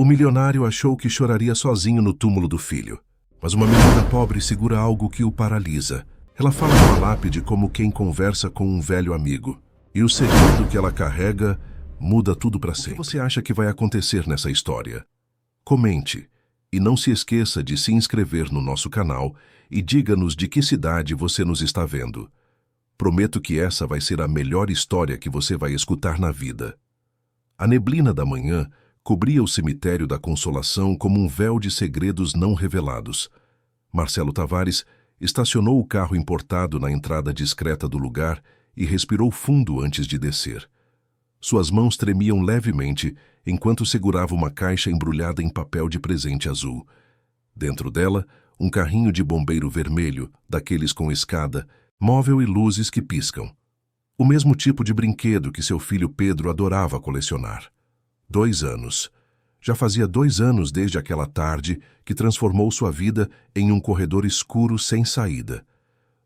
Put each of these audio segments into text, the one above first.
O milionário achou que choraria sozinho no túmulo do filho. Mas uma menina pobre segura algo que o paralisa. Ela fala com a lápide como quem conversa com um velho amigo. E o segredo que ela carrega muda tudo para sempre. O que você acha que vai acontecer nessa história? Comente. E não se esqueça de se inscrever no nosso canal e diga-nos de que cidade você nos está vendo. Prometo que essa vai ser a melhor história que você vai escutar na vida. A neblina da manhã cobria o cemitério da Consolação como um véu de segredos não revelados. Marcelo Tavares estacionou o carro importado na entrada discreta do lugar e respirou fundo antes de descer. Suas mãos tremiam levemente enquanto segurava uma caixa embrulhada em papel de presente azul. Dentro dela, um carrinho de bombeiro vermelho, daqueles com escada, móvel e luzes que piscam. O mesmo tipo de brinquedo que seu filho Pedro adorava colecionar. 2 anos. Já fazia 2 anos desde aquela tarde que transformou sua vida em um corredor escuro sem saída.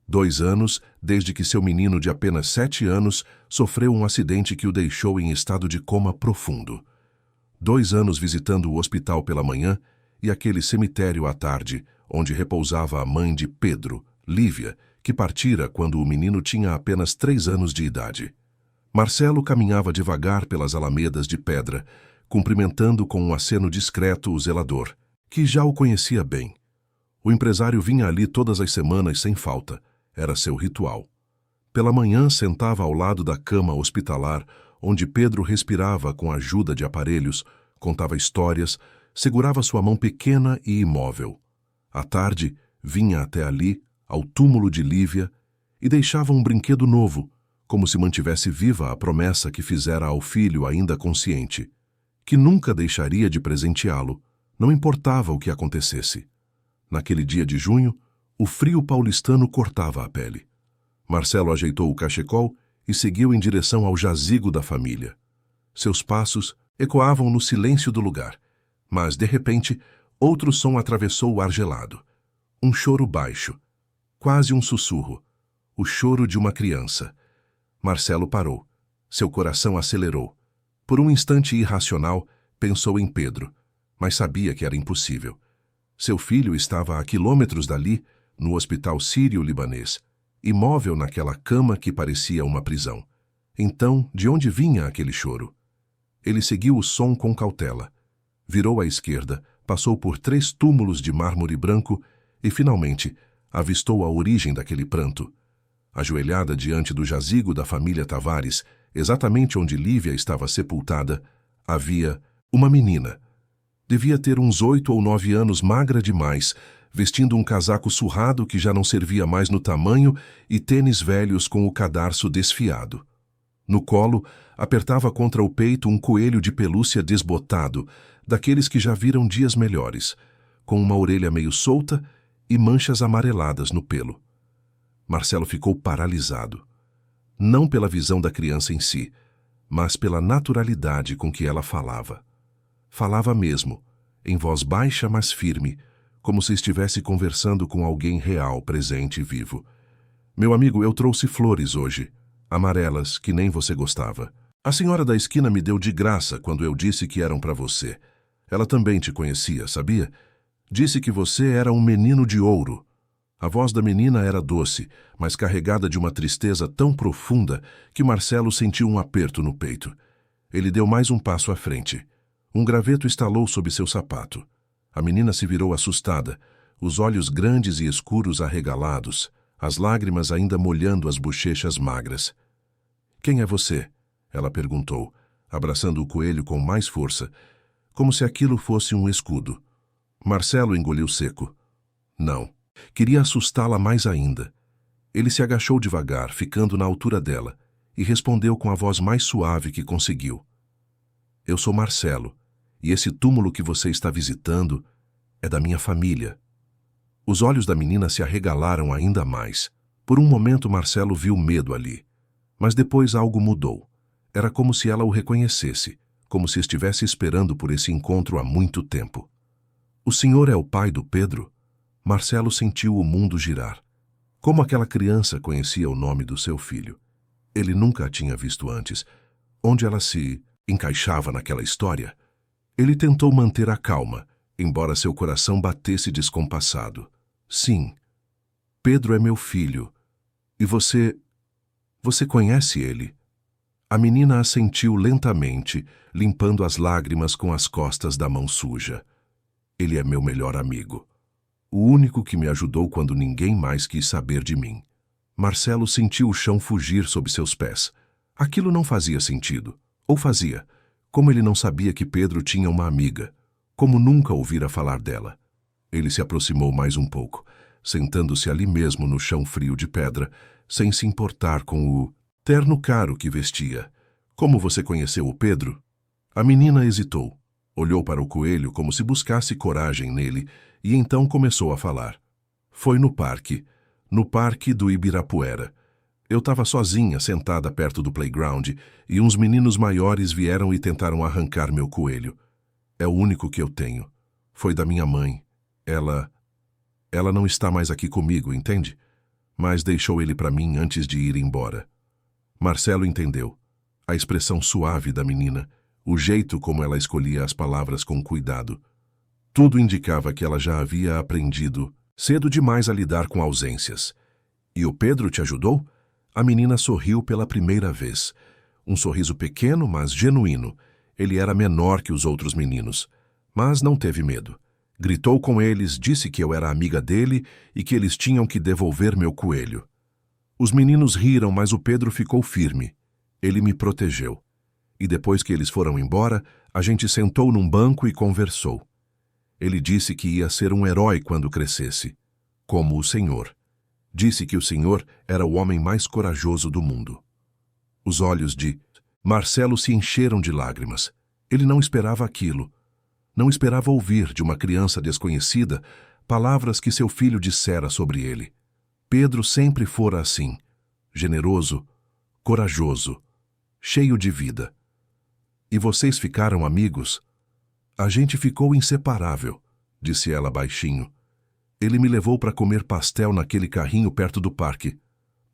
2 anos desde que seu menino de apenas 7 anos sofreu um acidente que o deixou em estado de coma profundo. 2 anos visitando o hospital pela manhã e aquele cemitério à tarde, onde repousava a mãe de Pedro, Lívia, que partira quando o menino tinha apenas 3 anos de idade. Marcelo caminhava devagar pelas alamedas de pedra, cumprimentando com um aceno discreto o zelador, que já o conhecia bem. O empresário vinha ali todas as semanas sem falta. Era seu ritual. Pela manhã sentava ao lado da cama hospitalar, onde Pedro respirava com a ajuda de aparelhos, contava histórias, segurava sua mão pequena e imóvel. À tarde, vinha até ali, ao túmulo de Lívia, e deixava um brinquedo novo, como se mantivesse viva a promessa que fizera ao filho ainda consciente, que nunca deixaria de presenteá-lo, não importava o que acontecesse. Naquele dia de junho, o frio paulistano cortava a pele. Marcelo ajeitou o cachecol e seguiu em direção ao jazigo da família. Seus passos ecoavam no silêncio do lugar, mas, de repente, outro som atravessou o ar gelado. Um choro baixo, quase um sussurro, o choro de uma criança. Marcelo parou. Seu coração acelerou. Por um instante irracional, pensou em Pedro, mas sabia que era impossível. Seu filho estava a quilômetros dali, no hospital sírio-libanês, imóvel naquela cama que parecia uma prisão. Então, de onde vinha aquele choro? Ele seguiu o som com cautela. Virou à esquerda, passou por 3 túmulos de mármore branco e, finalmente, avistou a origem daquele pranto. Ajoelhada diante do jazigo da família Tavares, exatamente onde Lívia estava sepultada, havia uma menina. Devia ter uns 8 ou 9 anos, magra demais, vestindo um casaco surrado que já não servia mais no tamanho e tênis velhos com o cadarço desfiado. No colo, apertava contra o peito um coelho de pelúcia desbotado, daqueles que já viram dias melhores, com uma orelha meio solta e manchas amareladas no pelo. Marcelo ficou paralisado. Não pela visão da criança em si, mas pela naturalidade com que ela falava. Falava mesmo, em voz baixa mas firme, como se estivesse conversando com alguém real, presente e vivo. Meu amigo, eu trouxe flores hoje, amarelas, que nem você gostava. A senhora da esquina me deu de graça quando eu disse que eram para você. Ela também te conhecia, sabia? Disse que você era um menino de ouro. A voz da menina era doce, mas carregada de uma tristeza tão profunda que Marcelo sentiu um aperto no peito. Ele deu mais um passo à frente. Um graveto estalou sob seu sapato. A menina se virou assustada, os olhos grandes e escuros arregalados, as lágrimas ainda molhando as bochechas magras. "Quem é você?" ela perguntou, abraçando o coelho com mais força, como se aquilo fosse um escudo. Marcelo engoliu seco. Não. Queria assustá-la mais ainda. Ele se agachou devagar, ficando na altura dela, e respondeu com a voz mais suave que conseguiu. "Eu sou Marcelo, e esse túmulo que você está visitando é da minha família." Os olhos da menina se arregalaram ainda mais. Por um momento Marcelo viu medo ali, mas depois algo mudou. Era como se ela o reconhecesse, como se estivesse esperando por esse encontro há muito tempo. "O senhor é o pai do Pedro?" Marcelo sentiu o mundo girar. Como aquela criança conhecia o nome do seu filho? Ele nunca a tinha visto antes. Onde ela se encaixava naquela história? Ele tentou manter a calma, embora seu coração batesse descompassado. Sim, Pedro é meu filho. E você conhece ele? A menina assentiu lentamente, limpando as lágrimas com as costas da mão suja. Ele é meu melhor amigo. O único que me ajudou quando ninguém mais quis saber de mim. Marcelo sentiu o chão fugir sob seus pés. Aquilo não fazia sentido. Ou fazia, como ele não sabia que Pedro tinha uma amiga, como nunca ouvira falar dela. Ele se aproximou mais um pouco, sentando-se ali mesmo no chão frio de pedra, sem se importar com o terno caro que vestia. Como você conheceu o Pedro? A menina hesitou, olhou para o coelho como se buscasse coragem nele e então começou a falar. Foi no parque do Ibirapuera. Eu estava sozinha, sentada perto do playground, e uns meninos maiores vieram e tentaram arrancar meu coelho. É o único que eu tenho. Foi da minha mãe. Ela não está mais aqui comigo, entende? Mas deixou ele para mim antes de ir embora. Marcelo entendeu. A expressão suave da menina, o jeito como ela escolhia as palavras com cuidado. Tudo indicava que ela já havia aprendido cedo demais a lidar com ausências. E o Pedro te ajudou? A menina sorriu pela primeira vez. Um sorriso pequeno, mas genuíno. Ele era menor que os outros meninos, mas não teve medo. Gritou com eles, disse que eu era amiga dele e que eles tinham que devolver meu coelho. Os meninos riram, mas o Pedro ficou firme. Ele me protegeu. E depois que eles foram embora, a gente sentou num banco e conversou. Ele disse que ia ser um herói quando crescesse, como o Senhor. Disse que o Senhor era o homem mais corajoso do mundo. Os olhos de Marcelo se encheram de lágrimas. Ele não esperava aquilo. Não esperava ouvir de uma criança desconhecida palavras que seu filho dissera sobre ele. Pedro sempre fora assim, generoso, corajoso, cheio de vida. E vocês ficaram amigos? A gente ficou inseparável, disse ela baixinho. Ele me levou para comer pastel naquele carrinho perto do parque.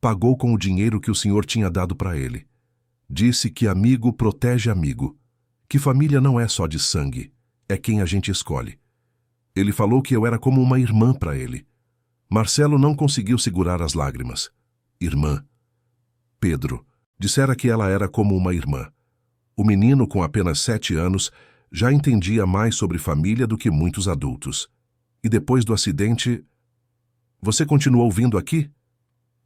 Pagou com o dinheiro que o senhor tinha dado para ele. Disse que amigo protege amigo, que família não é só de sangue, é quem a gente escolhe. Ele falou que eu era como uma irmã para ele. Marcelo não conseguiu segurar as lágrimas. Irmã. Pedro. Dissera que ela era como uma irmã. O menino, com apenas 7 anos, já entendia mais sobre família do que muitos adultos. E depois do acidente... Você continuou vindo aqui?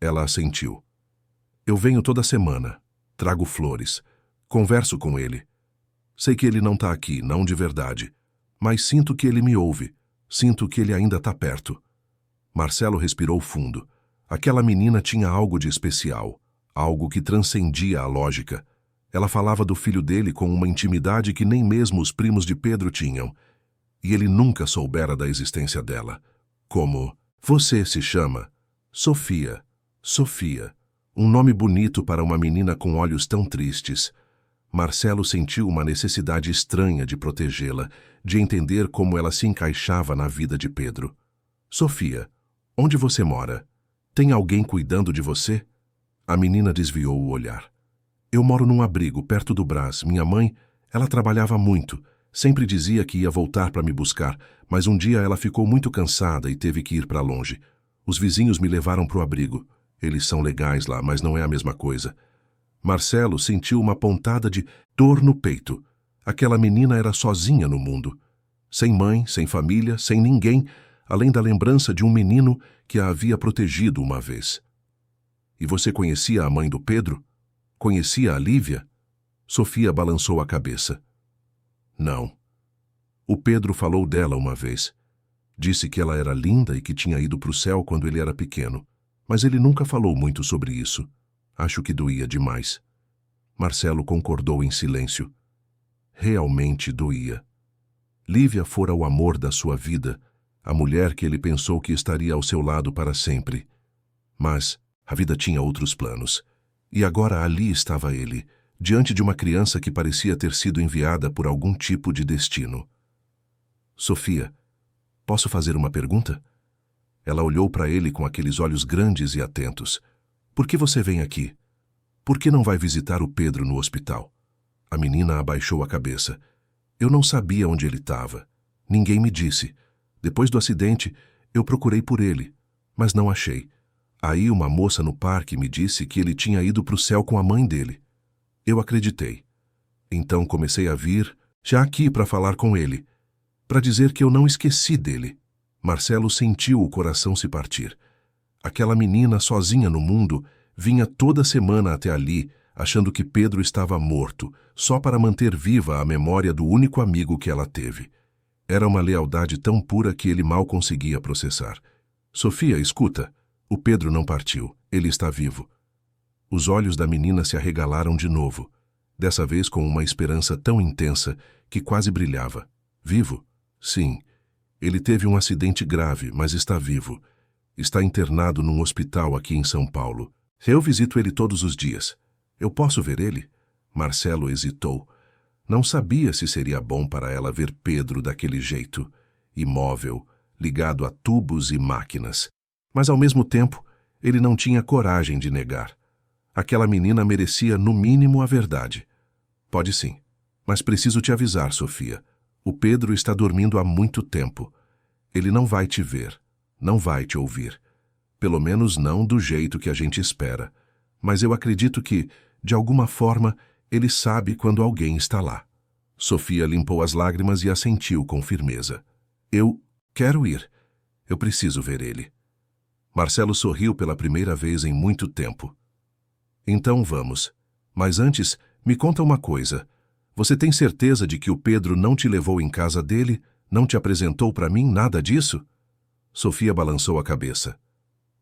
Ela assentiu. Eu venho toda semana. Trago flores. Converso com ele. Sei que ele não está aqui, não de verdade. Mas sinto que ele me ouve. Sinto que ele ainda está perto. Marcelo respirou fundo. Aquela menina tinha algo de especial. Algo que transcendia a lógica. Ela falava do filho dele com uma intimidade que nem mesmo os primos de Pedro tinham. E ele nunca soubera da existência dela. Como, você se chama? Sofia. Sofia. Um nome bonito para uma menina com olhos tão tristes. Marcelo sentiu uma necessidade estranha de protegê-la, de entender como ela se encaixava na vida de Pedro. Sofia, onde você mora? Tem alguém cuidando de você? A menina desviou o olhar. Eu moro num abrigo, perto do Brás. Minha mãe, ela trabalhava muito. Sempre dizia que ia voltar para me buscar, mas um dia ela ficou muito cansada e teve que ir para longe. Os vizinhos me levaram para o abrigo. Eles são legais lá, mas não é a mesma coisa. Marcelo sentiu uma pontada de dor no peito. Aquela menina era sozinha no mundo. Sem mãe, sem família, sem ninguém, além da lembrança de um menino que a havia protegido uma vez. E você conhecia a mãe do Pedro? Conhecia a Lívia? Sofia balançou a cabeça. Não. O Pedro falou dela uma vez. Disse que ela era linda e que tinha ido para o céu quando ele era pequeno. Mas ele nunca falou muito sobre isso. Acho que doía demais. Marcelo concordou em silêncio. Realmente doía. Lívia fora o amor da sua vida, a mulher que ele pensou que estaria ao seu lado para sempre. Mas a vida tinha outros planos. E agora ali estava ele, diante de uma criança que parecia ter sido enviada por algum tipo de destino. Sofia, posso fazer uma pergunta? Ela olhou para ele com aqueles olhos grandes e atentos. Por que você vem aqui? Por que não vai visitar o Pedro no hospital? A menina abaixou a cabeça. Eu não sabia onde ele estava. Ninguém me disse. Depois do acidente, eu procurei por ele, mas não achei. Aí uma moça no parque me disse que ele tinha ido para o céu com a mãe dele. Eu acreditei. Então comecei a vir, já aqui para falar com ele, para dizer que eu não esqueci dele. Marcelo sentiu o coração se partir. Aquela menina sozinha no mundo vinha toda semana até ali, achando que Pedro estava morto, só para manter viva a memória do único amigo que ela teve. Era uma lealdade tão pura que ele mal conseguia processar. Sofia, escuta. O Pedro não partiu. Ele está vivo. Os olhos da menina se arregalaram de novo, dessa vez com uma esperança tão intensa que quase brilhava. Vivo? Sim. Ele teve um acidente grave, mas está vivo. Está internado num hospital aqui em São Paulo. Eu visito ele todos os dias. Eu posso ver ele? Marcelo hesitou. Não sabia se seria bom para ela ver Pedro daquele jeito, imóvel, ligado a tubos e máquinas. Mas, ao mesmo tempo, ele não tinha coragem de negar. Aquela menina merecia, no mínimo, a verdade. Pode sim. Mas preciso te avisar, Sofia. O Pedro está dormindo há muito tempo. Ele não vai te ver, não vai te ouvir. Pelo menos não do jeito que a gente espera. Mas eu acredito que, de alguma forma, ele sabe quando alguém está lá. Sofia limpou as lágrimas e assentiu com firmeza. Eu quero ir. Eu preciso ver ele. Marcelo sorriu pela primeira vez em muito tempo. Então vamos. Mas antes, me conta uma coisa. Você tem certeza de que o Pedro não te levou em casa dele, não te apresentou para mim nada disso? Sofia balançou a cabeça.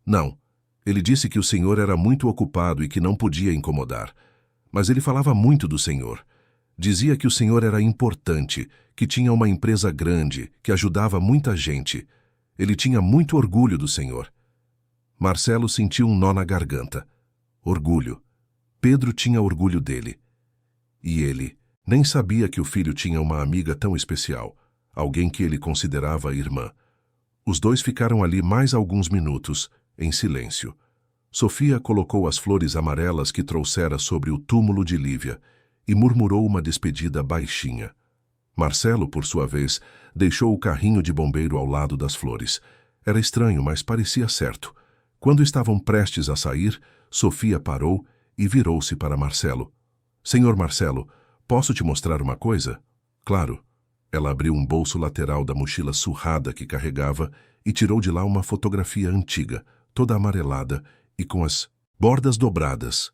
Não. Ele disse que o senhor era muito ocupado e que não podia incomodar. Mas ele falava muito do senhor. Dizia que o senhor era importante, que tinha uma empresa grande, que ajudava muita gente. Ele tinha muito orgulho do senhor. Marcelo sentiu um nó na garganta. Orgulho. Pedro tinha orgulho dele. E ele nem sabia que o filho tinha uma amiga tão especial, alguém que ele considerava irmã. Os dois ficaram ali mais alguns minutos, em silêncio. Sofia colocou as flores amarelas que trouxera sobre o túmulo de Lívia e murmurou uma despedida baixinha. Marcelo, por sua vez, deixou o carrinho de bombeiro ao lado das flores. Era estranho, mas parecia certo. Quando estavam prestes a sair, Sofia parou e virou-se para Marcelo. Senhor Marcelo, posso te mostrar uma coisa? Claro. Ela abriu um bolso lateral da mochila surrada que carregava e tirou de lá uma fotografia antiga, toda amarelada e com as bordas dobradas.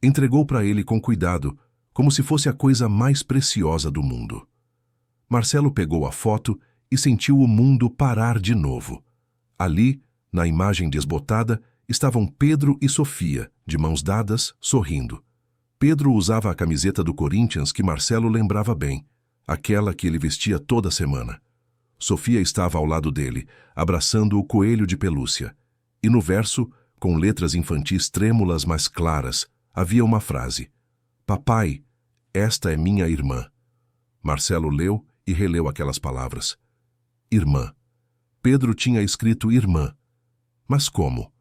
Entregou para ele com cuidado, como se fosse a coisa mais preciosa do mundo. Marcelo pegou a foto e sentiu o mundo parar de novo. Ali, na imagem desbotada, estavam Pedro e Sofia, de mãos dadas, sorrindo. Pedro usava a camiseta do Corinthians que Marcelo lembrava bem, aquela que ele vestia toda semana. Sofia estava ao lado dele, abraçando o coelho de pelúcia. E no verso, com letras infantis trêmulas mas claras, havia uma frase. Papai, esta é minha irmã. Marcelo leu e releu aquelas palavras. Irmã. Pedro tinha escrito irmã. Mas como?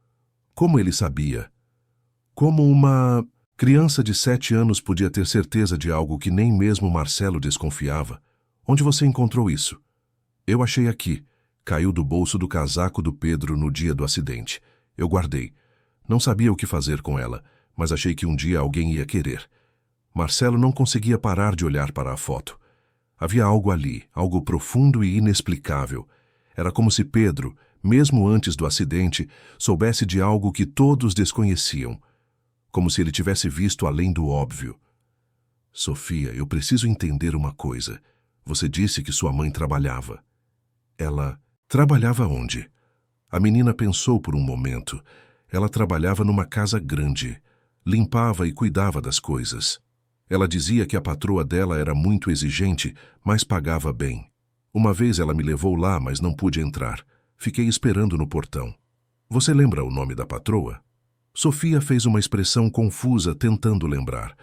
Como ele sabia? Como uma criança de 7 anos podia ter certeza de algo que nem mesmo Marcelo desconfiava? Onde você encontrou isso? Eu achei aqui. Caiu do bolso do casaco do Pedro no dia do acidente. Eu guardei. Não sabia o que fazer com ela, mas achei que um dia alguém ia querer. Marcelo não conseguia parar de olhar para a foto. Havia algo ali, algo profundo e inexplicável. Era como se Pedro, mesmo antes do acidente, soubesse de algo que todos desconheciam. Como se ele tivesse visto além do óbvio. Sofia, eu preciso entender uma coisa. Você disse que sua mãe trabalhava. Ela trabalhava onde? A menina pensou por um momento. Ela trabalhava numa casa grande. Limpava e cuidava das coisas. Ela dizia que a patroa dela era muito exigente, mas pagava bem. Uma vez ela me levou lá, mas não pude entrar. Fiquei esperando no portão. Você lembra o nome da patroa? Sofia fez uma expressão confusa, tentando lembrar.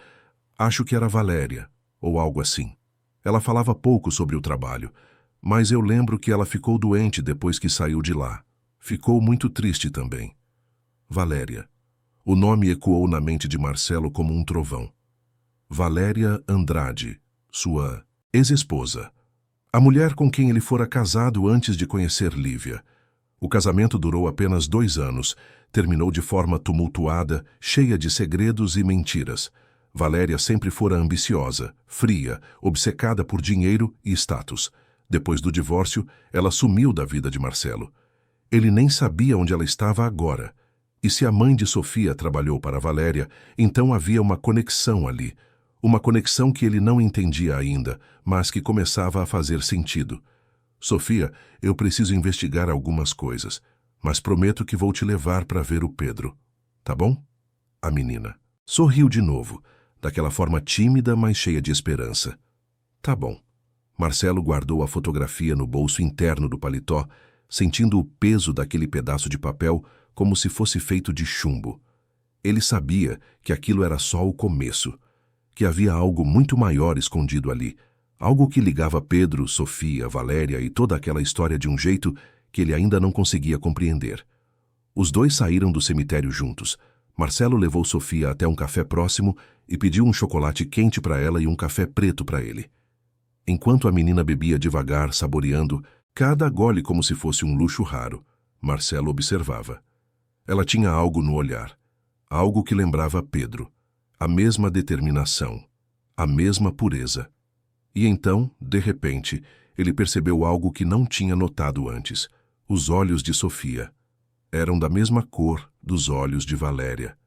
Acho que era Valéria, ou algo assim. Ela falava pouco sobre o trabalho, mas eu lembro que ela ficou doente depois que saiu de lá. Ficou muito triste também. Valéria. O nome ecoou na mente de Marcelo como um trovão. Valéria Andrade, sua Ex-esposa. A mulher com quem ele fora casado antes de conhecer Lívia. O casamento durou apenas 2 anos. Terminou de forma tumultuada, cheia de segredos e mentiras. Valéria sempre fora ambiciosa, fria, obcecada por dinheiro e status. Depois do divórcio, ela sumiu da vida de Marcelo. Ele nem sabia onde ela estava agora. E se a mãe de Sofia trabalhou para Valéria, então havia uma conexão ali. Uma conexão que ele não entendia ainda, mas que começava a fazer sentido. Sofia, eu preciso investigar algumas coisas, mas prometo que vou te levar para ver o Pedro. Tá bom? A menina sorriu de novo, daquela forma tímida, mas cheia de esperança. Tá bom. Marcelo guardou a fotografia no bolso interno do paletó, sentindo o peso daquele pedaço de papel como se fosse feito de chumbo. Ele sabia que aquilo era só o começo, que havia algo muito maior escondido ali, algo que ligava Pedro, Sofia, Valéria e toda aquela história de um jeito que ele ainda não conseguia compreender. Os dois saíram do cemitério juntos. Marcelo levou Sofia até um café próximo e pediu um chocolate quente para ela e um café preto para ele. Enquanto a menina bebia devagar, saboreando cada gole como se fosse um luxo raro, Marcelo observava. Ela tinha algo no olhar, algo que lembrava Pedro, a mesma determinação, a mesma pureza. E então, de repente, ele percebeu algo que não tinha notado antes. Os olhos de Sofia eram da mesma cor dos olhos de Valéria.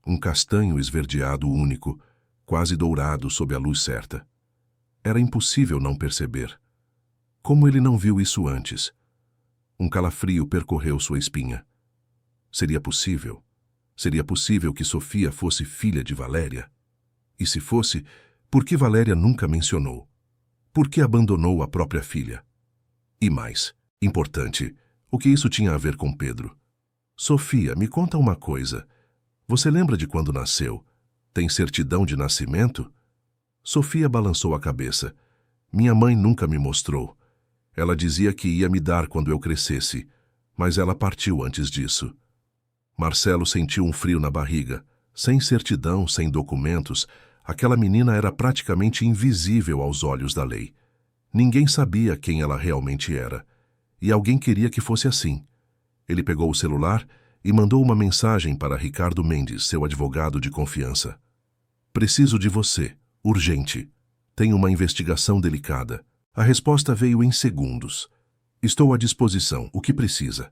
Um castanho esverdeado único, quase dourado sob a luz certa. Era impossível não perceber. Como ele não viu isso antes? Um calafrio percorreu sua espinha. Seria possível? Seria possível que Sofia fosse filha de Valéria? E se fosse, por que Valéria nunca mencionou? Por que abandonou a própria filha? E mais, importante, o que isso tinha a ver com Pedro? Sofia, me conta uma coisa. Você lembra de quando nasceu? Tem certidão de nascimento? Sofia balançou a cabeça. Minha mãe nunca me mostrou. Ela dizia que ia me dar quando eu crescesse, mas ela partiu antes disso. Marcelo sentiu um frio na barriga. Sem certidão, sem documentos, aquela menina era praticamente invisível aos olhos da lei. Ninguém sabia quem ela realmente era. E alguém queria que fosse assim. Ele pegou o celular e mandou uma mensagem para Ricardo Mendes, seu advogado de confiança. Preciso de você. Urgente. Tenho uma investigação delicada. A resposta veio em segundos. Estou à disposição. O que precisa?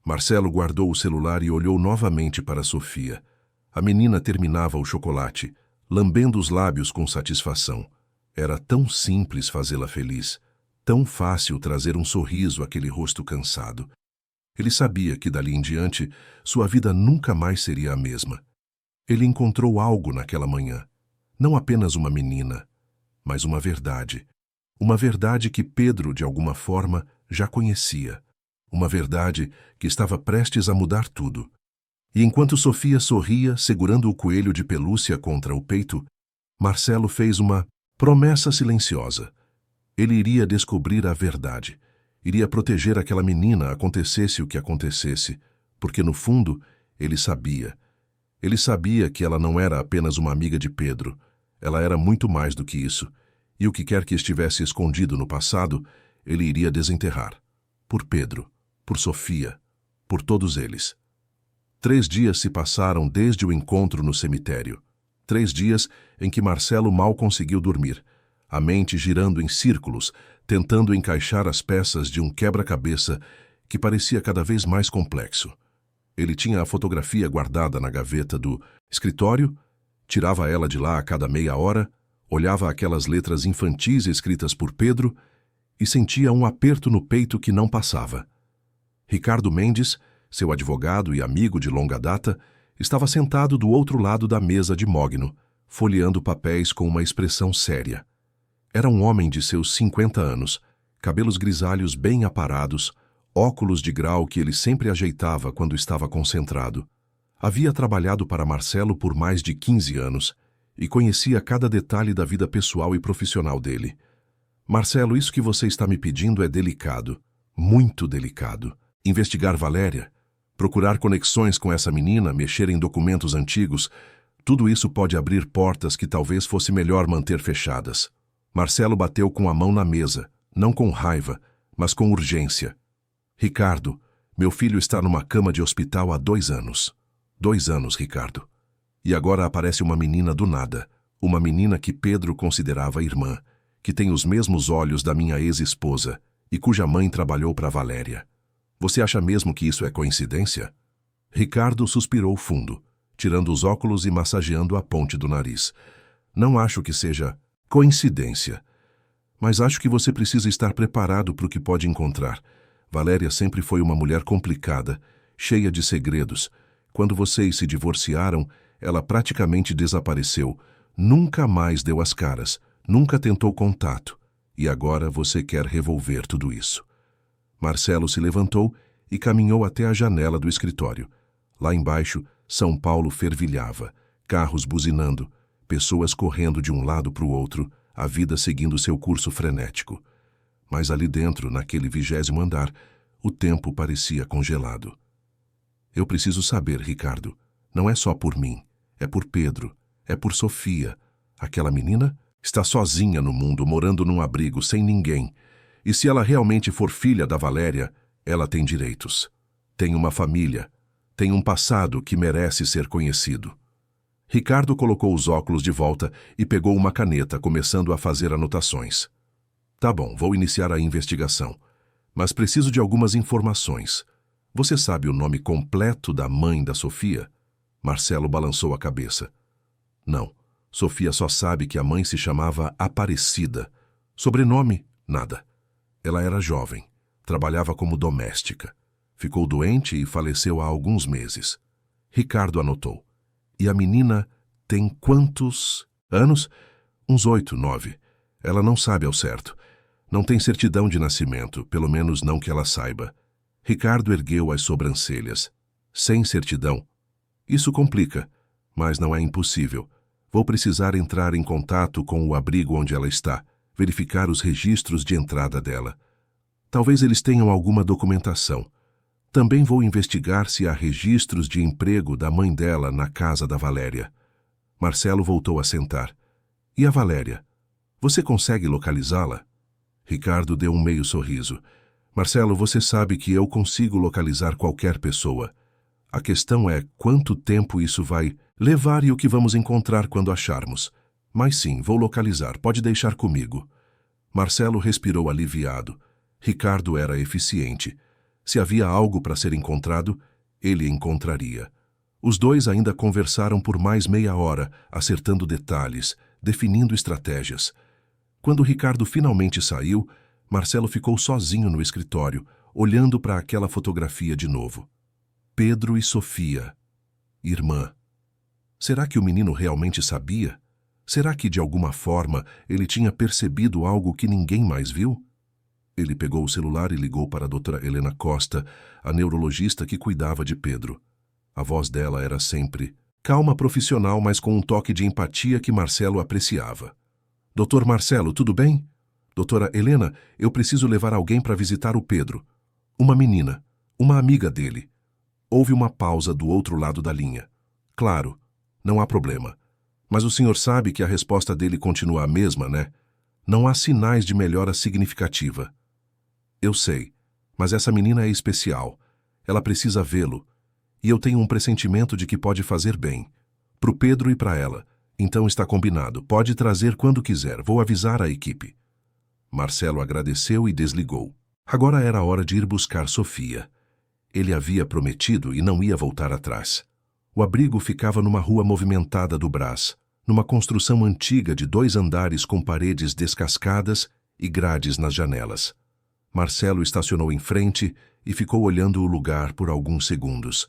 Marcelo guardou o celular e olhou novamente para Sofia. A menina terminava o chocolate, lambendo os lábios com satisfação. Era tão simples fazê-la feliz, tão fácil trazer um sorriso àquele rosto cansado. Ele sabia que dali em diante sua vida nunca mais seria a mesma. Ele encontrou algo naquela manhã. Não apenas uma menina, mas uma verdade. Uma verdade que Pedro, de alguma forma, já conhecia. Uma verdade que estava prestes a mudar tudo. E enquanto Sofia sorria, segurando o coelho de pelúcia contra o peito, Marcelo fez uma promessa silenciosa. Ele iria descobrir a verdade. Iria proteger aquela menina, acontecesse o que acontecesse, porque no fundo ele sabia. Ele sabia que ela não era apenas uma amiga de Pedro. Ela era muito mais do que isso. E o que quer que estivesse escondido no passado, ele iria desenterrar. Por Pedro, por Sofia, por todos eles. 3 dias se passaram desde o encontro no cemitério. 3 dias em que Marcelo mal conseguiu dormir, a mente girando em círculos, tentando encaixar as peças de um quebra-cabeça que parecia cada vez mais complexo. Ele tinha a fotografia guardada na gaveta do escritório, tirava ela de lá a cada meia hora, olhava aquelas letras infantis escritas por Pedro e sentia um aperto no peito que não passava. Ricardo Mendes, seu advogado e amigo de longa data, estava sentado do outro lado da mesa de mogno, folheando papéis com uma expressão séria. Era um homem de seus 50 anos, cabelos grisalhos bem aparados, óculos de grau que ele sempre ajeitava quando estava concentrado. Havia trabalhado para Marcelo por mais de 15 anos e conhecia cada detalhe da vida pessoal e profissional dele. Marcelo, isso que você está me pedindo é delicado, muito delicado. Investigar Valéria, procurar conexões com essa menina, mexer em documentos antigos, tudo isso pode abrir portas que talvez fosse melhor manter fechadas. Marcelo bateu com a mão na mesa, não com raiva, mas com urgência. Ricardo, meu filho está numa cama de hospital há 2 anos. 2 anos, Ricardo. E agora aparece uma menina do nada. Uma menina que Pedro considerava irmã, que tem os mesmos olhos da minha ex-esposa e cuja mãe trabalhou para Valéria. Você acha mesmo que isso é coincidência? Ricardo suspirou fundo, tirando os óculos e massageando a ponte do nariz. Não acho que seja coincidência, mas acho que você precisa estar preparado para o que pode encontrar. Valéria sempre foi uma mulher complicada, cheia de segredos. Quando vocês se divorciaram, ela praticamente desapareceu, nunca mais deu as caras, nunca tentou contato. E agora você quer revolver tudo isso. Marcelo se levantou e caminhou até a janela do escritório. Lá embaixo, São Paulo fervilhava, carros buzinando, pessoas correndo de um lado para o outro, a vida seguindo seu curso frenético. Mas ali dentro, naquele 20º andar, o tempo parecia congelado. Eu preciso saber, Ricardo. Não é só por mim. É por Pedro. É por Sofia. Aquela menina está sozinha no mundo, morando num abrigo, sem ninguém. E se ela realmente for filha da Valéria, ela tem direitos. Tem uma família. Tem um passado que merece ser conhecido. Ricardo colocou os óculos de volta e pegou uma caneta, começando a fazer anotações. Tá bom, vou iniciar a investigação. Mas preciso de algumas informações. Você sabe o nome completo da mãe da Sofia? Marcelo balançou a cabeça. Não, Sofia só sabe que a mãe se chamava Aparecida. Sobrenome, nada. Ela era jovem, trabalhava como doméstica. Ficou doente e faleceu há alguns meses. Ricardo anotou. E a menina tem quantos anos? Uns 8, 9. Ela não sabe ao certo. Não tem certidão de nascimento, pelo menos não que ela saiba. Ricardo ergueu as sobrancelhas. Sem certidão? Isso complica, mas não é impossível. Vou precisar entrar em contato com o abrigo onde ela está, verificar os registros de entrada dela. Talvez eles tenham alguma documentação. Também vou investigar se há registros de emprego da mãe dela na casa da Valéria. Marcelo voltou a sentar. E a Valéria? Você consegue localizá-la? Ricardo deu um meio sorriso. Marcelo, você sabe que eu consigo localizar qualquer pessoa. A questão é quanto tempo isso vai levar e o que vamos encontrar quando acharmos. Mas sim, vou localizar, pode deixar comigo. Marcelo respirou aliviado. Ricardo era eficiente. Se havia algo para ser encontrado, ele encontraria. Os dois ainda conversaram por mais meia hora, acertando detalhes, definindo estratégias. Quando Ricardo finalmente saiu, Marcelo ficou sozinho no escritório, olhando para aquela fotografia de novo. Pedro e Sofia. Irmã. Será que o menino realmente sabia? Será que, de alguma forma, ele tinha percebido algo que ninguém mais viu? Ele pegou o celular e ligou para a doutora Helena Costa, a neurologista que cuidava de Pedro. A voz dela era sempre calma, profissional, mas com um toque de empatia que Marcelo apreciava. Doutor Marcelo, tudo bem? Doutora Helena, eu preciso levar alguém para visitar o Pedro. Uma menina, uma amiga dele. Houve uma pausa do outro lado da linha. Claro, não há problema. Mas o senhor sabe que a resposta dele continua a mesma, né? Não há sinais de melhora significativa. Eu sei, mas essa menina é especial. Ela precisa vê-lo. E eu tenho um pressentimento de que pode fazer bem. Pro Pedro e para ela. Então está combinado. Pode trazer quando quiser. Vou avisar a equipe. Marcelo agradeceu e desligou. Agora era a hora de ir buscar Sofia. Ele havia prometido e não ia voltar atrás. O abrigo ficava numa rua movimentada do Brás, numa construção antiga de 2 andares com paredes descascadas e grades nas janelas. Marcelo estacionou em frente e ficou olhando o lugar por alguns segundos.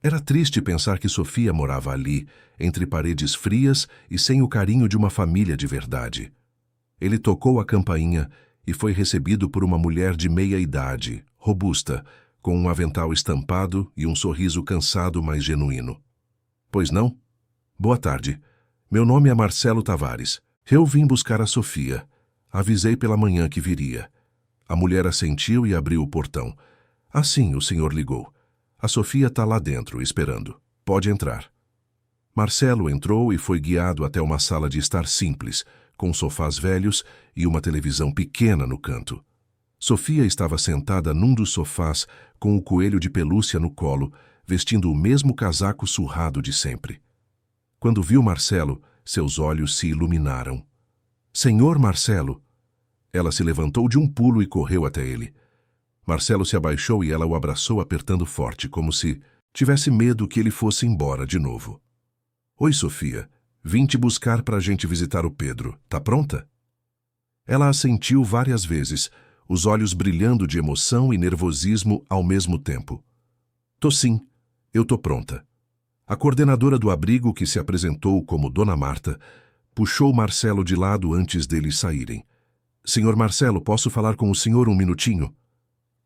Era triste pensar que Sofia morava ali, entre paredes frias e sem o carinho de uma família de verdade. Ele tocou a campainha e foi recebido por uma mulher de meia idade, robusta, com um avental estampado e um sorriso cansado, mas genuíno. Pois não? Boa tarde. Meu nome é Marcelo Tavares. Eu vim buscar a Sofia. Avisei pela manhã que viria. A mulher assentiu e abriu o portão. Assim, o senhor ligou. A Sofia está lá dentro, esperando. Pode entrar. Marcelo entrou e foi guiado até uma sala de estar simples, com sofás velhos e uma televisão pequena no canto. Sofia estava sentada num dos sofás com o coelho de pelúcia no colo, vestindo o mesmo casaco surrado de sempre. Quando viu Marcelo, seus olhos se iluminaram. Senhor Marcelo! Ela se levantou de um pulo e correu até ele. Marcelo se abaixou e ela o abraçou apertando forte, como se tivesse medo que ele fosse embora de novo. Oi, Sofia. Vim te buscar para a gente visitar o Pedro. Tá pronta? Ela assentiu várias vezes, os olhos brilhando de emoção e nervosismo ao mesmo tempo. Tô sim, eu tô pronta. A coordenadora do abrigo, que se apresentou como Dona Marta, puxou Marcelo de lado antes deles saírem. Senhor Marcelo, posso falar com o senhor um minutinho?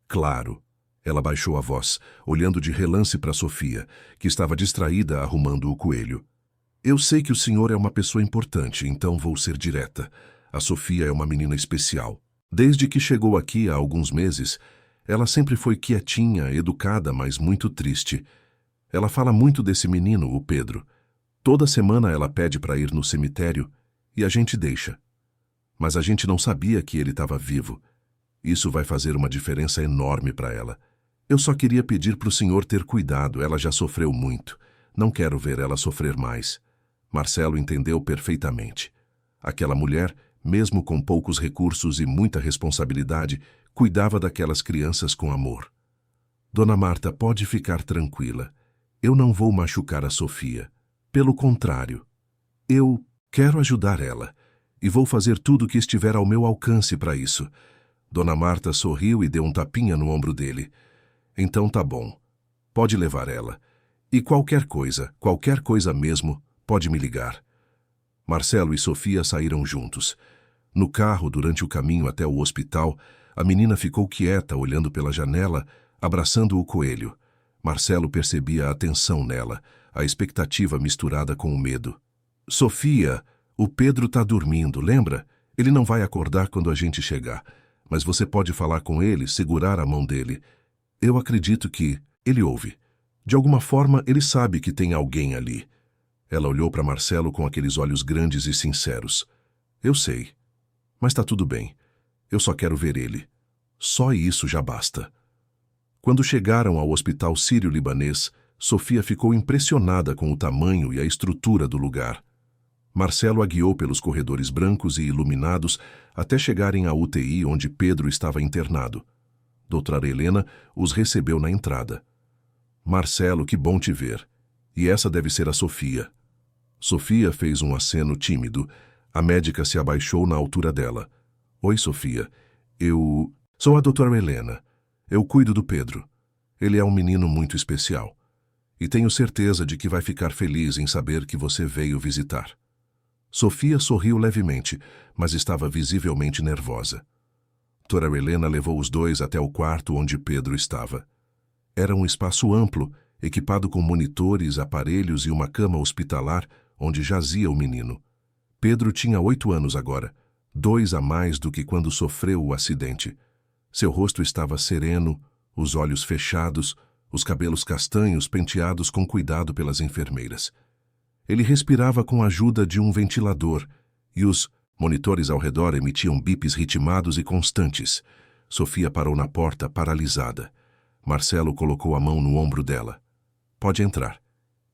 Claro. Ela baixou a voz, olhando de relance para Sofia, que estava distraída arrumando o coelho. Eu sei que o senhor é uma pessoa importante, então vou ser direta. A Sofia é uma menina especial. Desde que chegou aqui há alguns meses, ela sempre foi quietinha, educada, mas muito triste. Ela fala muito desse menino, o Pedro. Toda semana ela pede para ir no cemitério e a gente deixa. Mas a gente não sabia que ele estava vivo. Isso vai fazer uma diferença enorme para ela. Eu só queria pedir para o senhor ter cuidado, ela já sofreu muito. Não quero ver ela sofrer mais. Marcelo entendeu perfeitamente. Aquela mulher, mesmo com poucos recursos e muita responsabilidade, cuidava daquelas crianças com amor. Dona Marta, pode ficar tranquila. Eu não vou machucar a Sofia. Pelo contrário, eu quero ajudar ela e vou fazer tudo o que estiver ao meu alcance para isso. Dona Marta sorriu e deu um tapinha no ombro dele. Então tá bom. Pode levar ela. E qualquer coisa mesmo, pode me ligar. Marcelo e Sofia saíram juntos. No carro, durante o caminho até o hospital, a menina ficou quieta, olhando pela janela, abraçando o coelho. Marcelo percebia a atenção nela, a expectativa misturada com o medo. Sofia, o Pedro tá dormindo, lembra? Ele não vai acordar quando a gente chegar. Mas você pode falar com ele, segurar a mão dele. Eu acredito que ele ouve. De alguma forma, ele sabe que tem alguém ali. Ela olhou para Marcelo com aqueles olhos grandes e sinceros. Eu sei. Mas tá tudo bem. Eu só quero ver ele. Só isso já basta. Quando chegaram ao Hospital Sírio-Libanês, Sofia ficou impressionada com o tamanho e a estrutura do lugar. Marcelo a guiou pelos corredores brancos e iluminados até chegarem à UTI onde Pedro estava internado. Doutora Helena os recebeu na entrada. Marcelo, que bom te ver. E essa deve ser a Sofia. Sofia fez um aceno tímido. A médica se abaixou na altura dela. Oi, Sofia. Eu sou a doutora Helena. Eu cuido do Pedro. Ele é um menino muito especial. E tenho certeza de que vai ficar feliz em saber que você veio visitar. Sofia sorriu levemente, mas estava visivelmente nervosa. Doutora Helena levou os dois até o quarto onde Pedro estava. Era um espaço amplo, equipado com monitores, aparelhos e uma cama hospitalar onde jazia o menino. Pedro tinha 8 anos agora, 2 a mais do que quando sofreu o acidente. Seu rosto estava sereno, os olhos fechados, os cabelos castanhos penteados com cuidado pelas enfermeiras. Ele respirava com a ajuda de um ventilador e os monitores ao redor emitiam bips ritmados e constantes. Sofia parou na porta, paralisada. Marcelo colocou a mão no ombro dela. Pode entrar.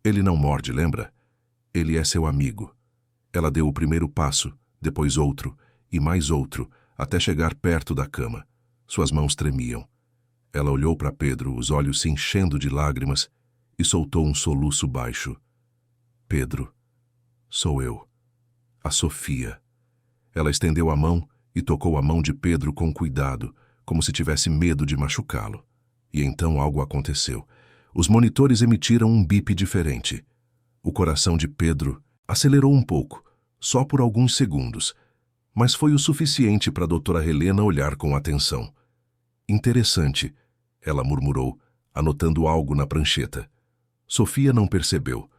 Ele não morde, lembra? Ele é seu amigo. Ela deu o primeiro passo, depois outro e mais outro, até chegar perto da cama. Suas mãos tremiam. Ela olhou para Pedro, os olhos se enchendo de lágrimas, e soltou um soluço baixo. Pedro, sou eu. A Sofia. Ela estendeu a mão e tocou a mão de Pedro com cuidado, como se tivesse medo de machucá-lo. E então algo aconteceu. Os monitores emitiram um bip diferente. O coração de Pedro acelerou um pouco, só por alguns segundos, mas foi o suficiente para a doutora Helena olhar com atenção. Interessante, ela murmurou, anotando algo na prancheta. Sofia não percebeu.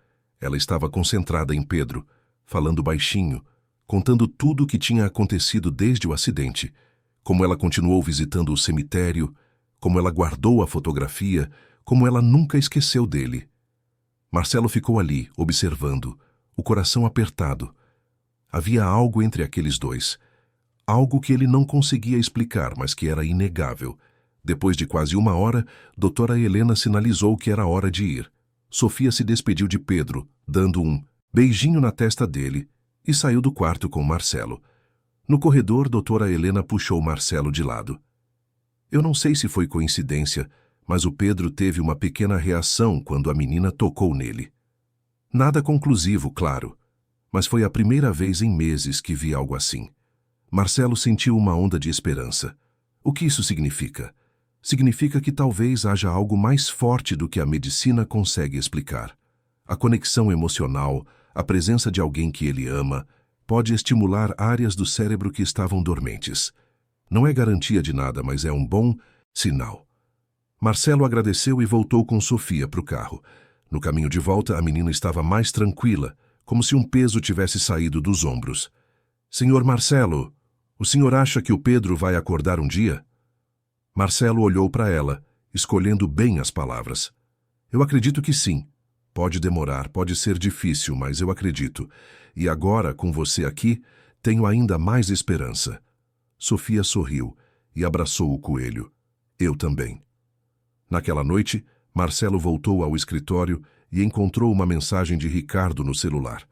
Ela estava concentrada em Pedro, falando baixinho, contando tudo o que tinha acontecido desde o acidente, como ela continuou visitando o cemitério, como ela guardou a fotografia, como ela nunca esqueceu dele. Marcelo ficou ali, observando, o coração apertado. Havia algo entre aqueles dois. Algo que ele não conseguia explicar, mas que era inegável. Depois de quase 1 hora, doutora Helena sinalizou que era hora de ir. Sofia se despediu de Pedro, dando um beijinho na testa dele, e saiu do quarto com Marcelo. No corredor, doutora Helena puxou Marcelo de lado. Eu não sei se foi coincidência, mas o Pedro teve uma pequena reação quando a menina tocou nele. Nada conclusivo, claro, mas foi a primeira vez em meses que vi algo assim. Marcelo sentiu uma onda de esperança. O que isso significa? Significa que talvez haja algo mais forte do que a medicina consegue explicar. A conexão emocional, a presença de alguém que ele ama, pode estimular áreas do cérebro que estavam dormentes. Não é garantia de nada, mas é um bom sinal. Marcelo agradeceu e voltou com Sofia para o carro. No caminho de volta, a menina estava mais tranquila, como se um peso tivesse saído dos ombros. Senhor Marcelo, o senhor acha que o Pedro vai acordar um dia? Marcelo olhou para ela, escolhendo bem as palavras. Eu acredito que sim. Pode demorar, pode ser difícil, mas eu acredito. E agora, com você aqui, tenho ainda mais esperança. Sofia sorriu e abraçou o coelho. Eu também. Naquela noite, Marcelo voltou ao escritório e encontrou uma mensagem de Ricardo no celular.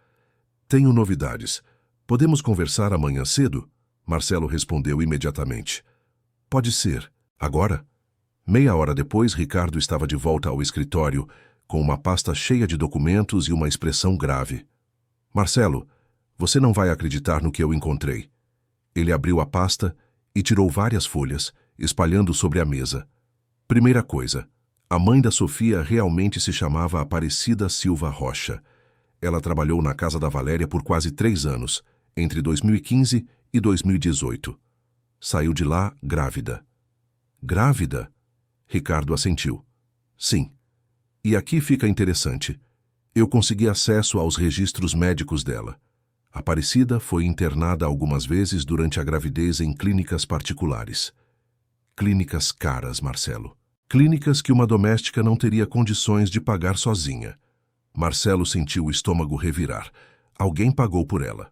Tenho novidades. Podemos conversar amanhã cedo? Marcelo respondeu imediatamente. Pode ser. Agora? Meia hora depois, Ricardo estava de volta ao escritório, com uma pasta cheia de documentos e uma expressão grave. Marcelo, você não vai acreditar no que eu encontrei. Ele abriu a pasta e tirou várias folhas, espalhando sobre a mesa. Primeira coisa, a mãe da Sofia realmente se chamava Aparecida Silva Rocha. Ela trabalhou na casa da Valéria por quase 3 anos, entre 2015 e 2018. Saiu de lá grávida. Grávida? Ricardo assentiu. Sim. E aqui fica interessante. Eu consegui acesso aos registros médicos dela. Aparecida foi internada algumas vezes durante a gravidez em clínicas particulares. Clínicas caras, Marcelo. Clínicas que uma doméstica não teria condições de pagar sozinha. Marcelo sentiu o estômago revirar. Alguém pagou por ela.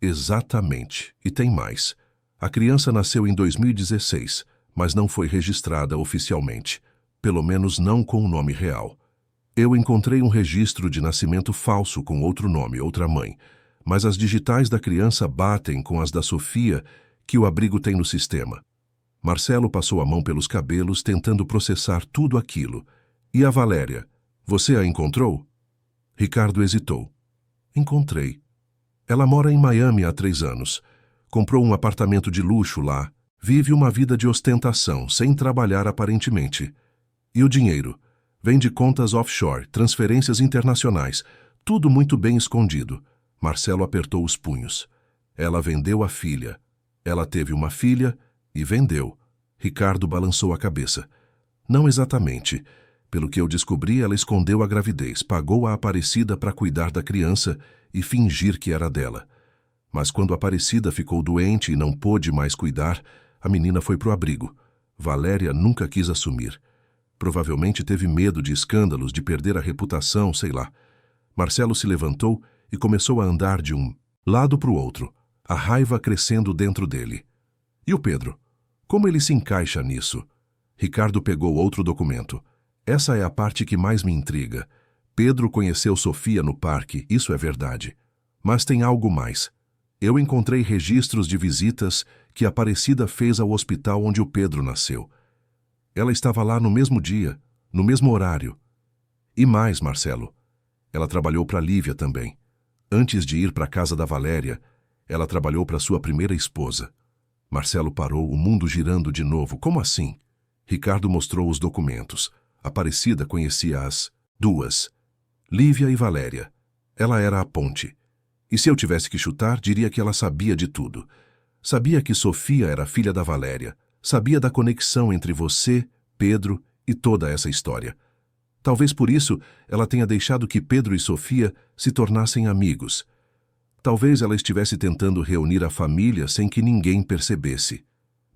Exatamente. E tem mais. A criança nasceu em 2016, mas não foi registrada oficialmente. Pelo menos não com o nome real. Eu encontrei um registro de nascimento falso com outro nome, outra mãe, mas as digitais da criança batem com as da Sofia que o abrigo tem no sistema. Marcelo passou a mão pelos cabelos, tentando processar tudo aquilo. E a Valéria? Você a encontrou? Ricardo hesitou. Encontrei. Ela mora em Miami há 3 anos. Comprou um apartamento de luxo lá. Vive uma vida de ostentação, sem trabalhar aparentemente. E o dinheiro? Vem de contas offshore, transferências internacionais. Tudo muito bem escondido. Marcelo apertou os punhos. Ela vendeu a filha. Ela teve uma filha e vendeu. Ricardo balançou a cabeça. Não exatamente. Pelo que eu descobri, ela escondeu a gravidez, pagou a Aparecida para cuidar da criança e fingir que era dela. Mas quando a Aparecida ficou doente e não pôde mais cuidar, a menina foi pro abrigo. Valéria nunca quis assumir. Provavelmente teve medo de escândalos, de perder a reputação, sei lá. Marcelo se levantou e começou a andar de um lado para o outro, a raiva crescendo dentro dele. E o Pedro? Como ele se encaixa nisso? Ricardo pegou outro documento. Essa é a parte que mais me intriga. Pedro conheceu Sofia no parque, isso é verdade. Mas tem algo mais. Eu encontrei registros de visitas que a Aparecida fez ao hospital onde o Pedro nasceu. Ela estava lá no mesmo dia, no mesmo horário. E mais, Marcelo. Ela trabalhou para Lívia também. Antes de ir para a casa da Valéria, ela trabalhou para sua primeira esposa. Marcelo parou, o mundo girando de novo. Como assim? Ricardo mostrou os documentos. Aparecida conhecia as 2. Lívia e Valéria. Ela era a ponte. E se eu tivesse que chutar, diria que ela sabia de tudo. Sabia que Sofia era filha da Valéria. Sabia da conexão entre você, Pedro e toda essa história. Talvez por isso ela tenha deixado que Pedro e Sofia se tornassem amigos. Talvez ela estivesse tentando reunir a família sem que ninguém percebesse.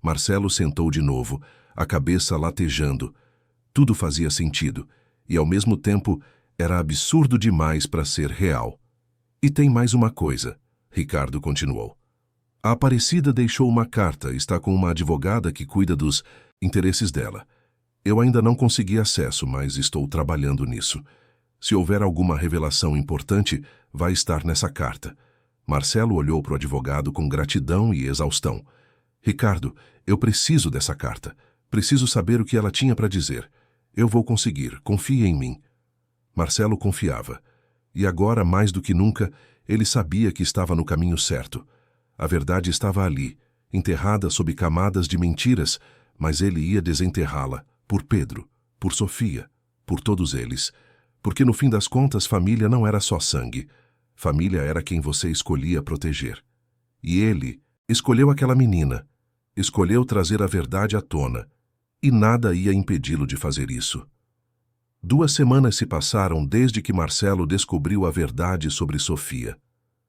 Marcelo sentou de novo, a cabeça latejando. Tudo fazia sentido, e ao mesmo tempo era absurdo demais para ser real. E tem mais uma coisa. Ricardo continuou. A Aparecida deixou uma carta, está com uma advogada que cuida dos interesses dela. Eu ainda não consegui acesso, mas estou trabalhando nisso. Se houver alguma revelação importante, vai estar nessa carta. Marcelo olhou para o advogado com gratidão e exaustão. Ricardo, eu preciso dessa carta. Preciso saber o que ela tinha para dizer. Eu vou conseguir, confie em mim. Marcelo confiava. E agora, mais do que nunca, ele sabia que estava no caminho certo. A verdade estava ali, enterrada sob camadas de mentiras, mas ele ia desenterrá-la, por Pedro, por Sofia, por todos eles. Porque no fim das contas, família não era só sangue. Família era quem você escolhia proteger. E ele escolheu aquela menina. Escolheu trazer a verdade à tona. E nada ia impedi-lo de fazer isso. 2 semanas se passaram desde que Marcelo descobriu a verdade sobre Sofia.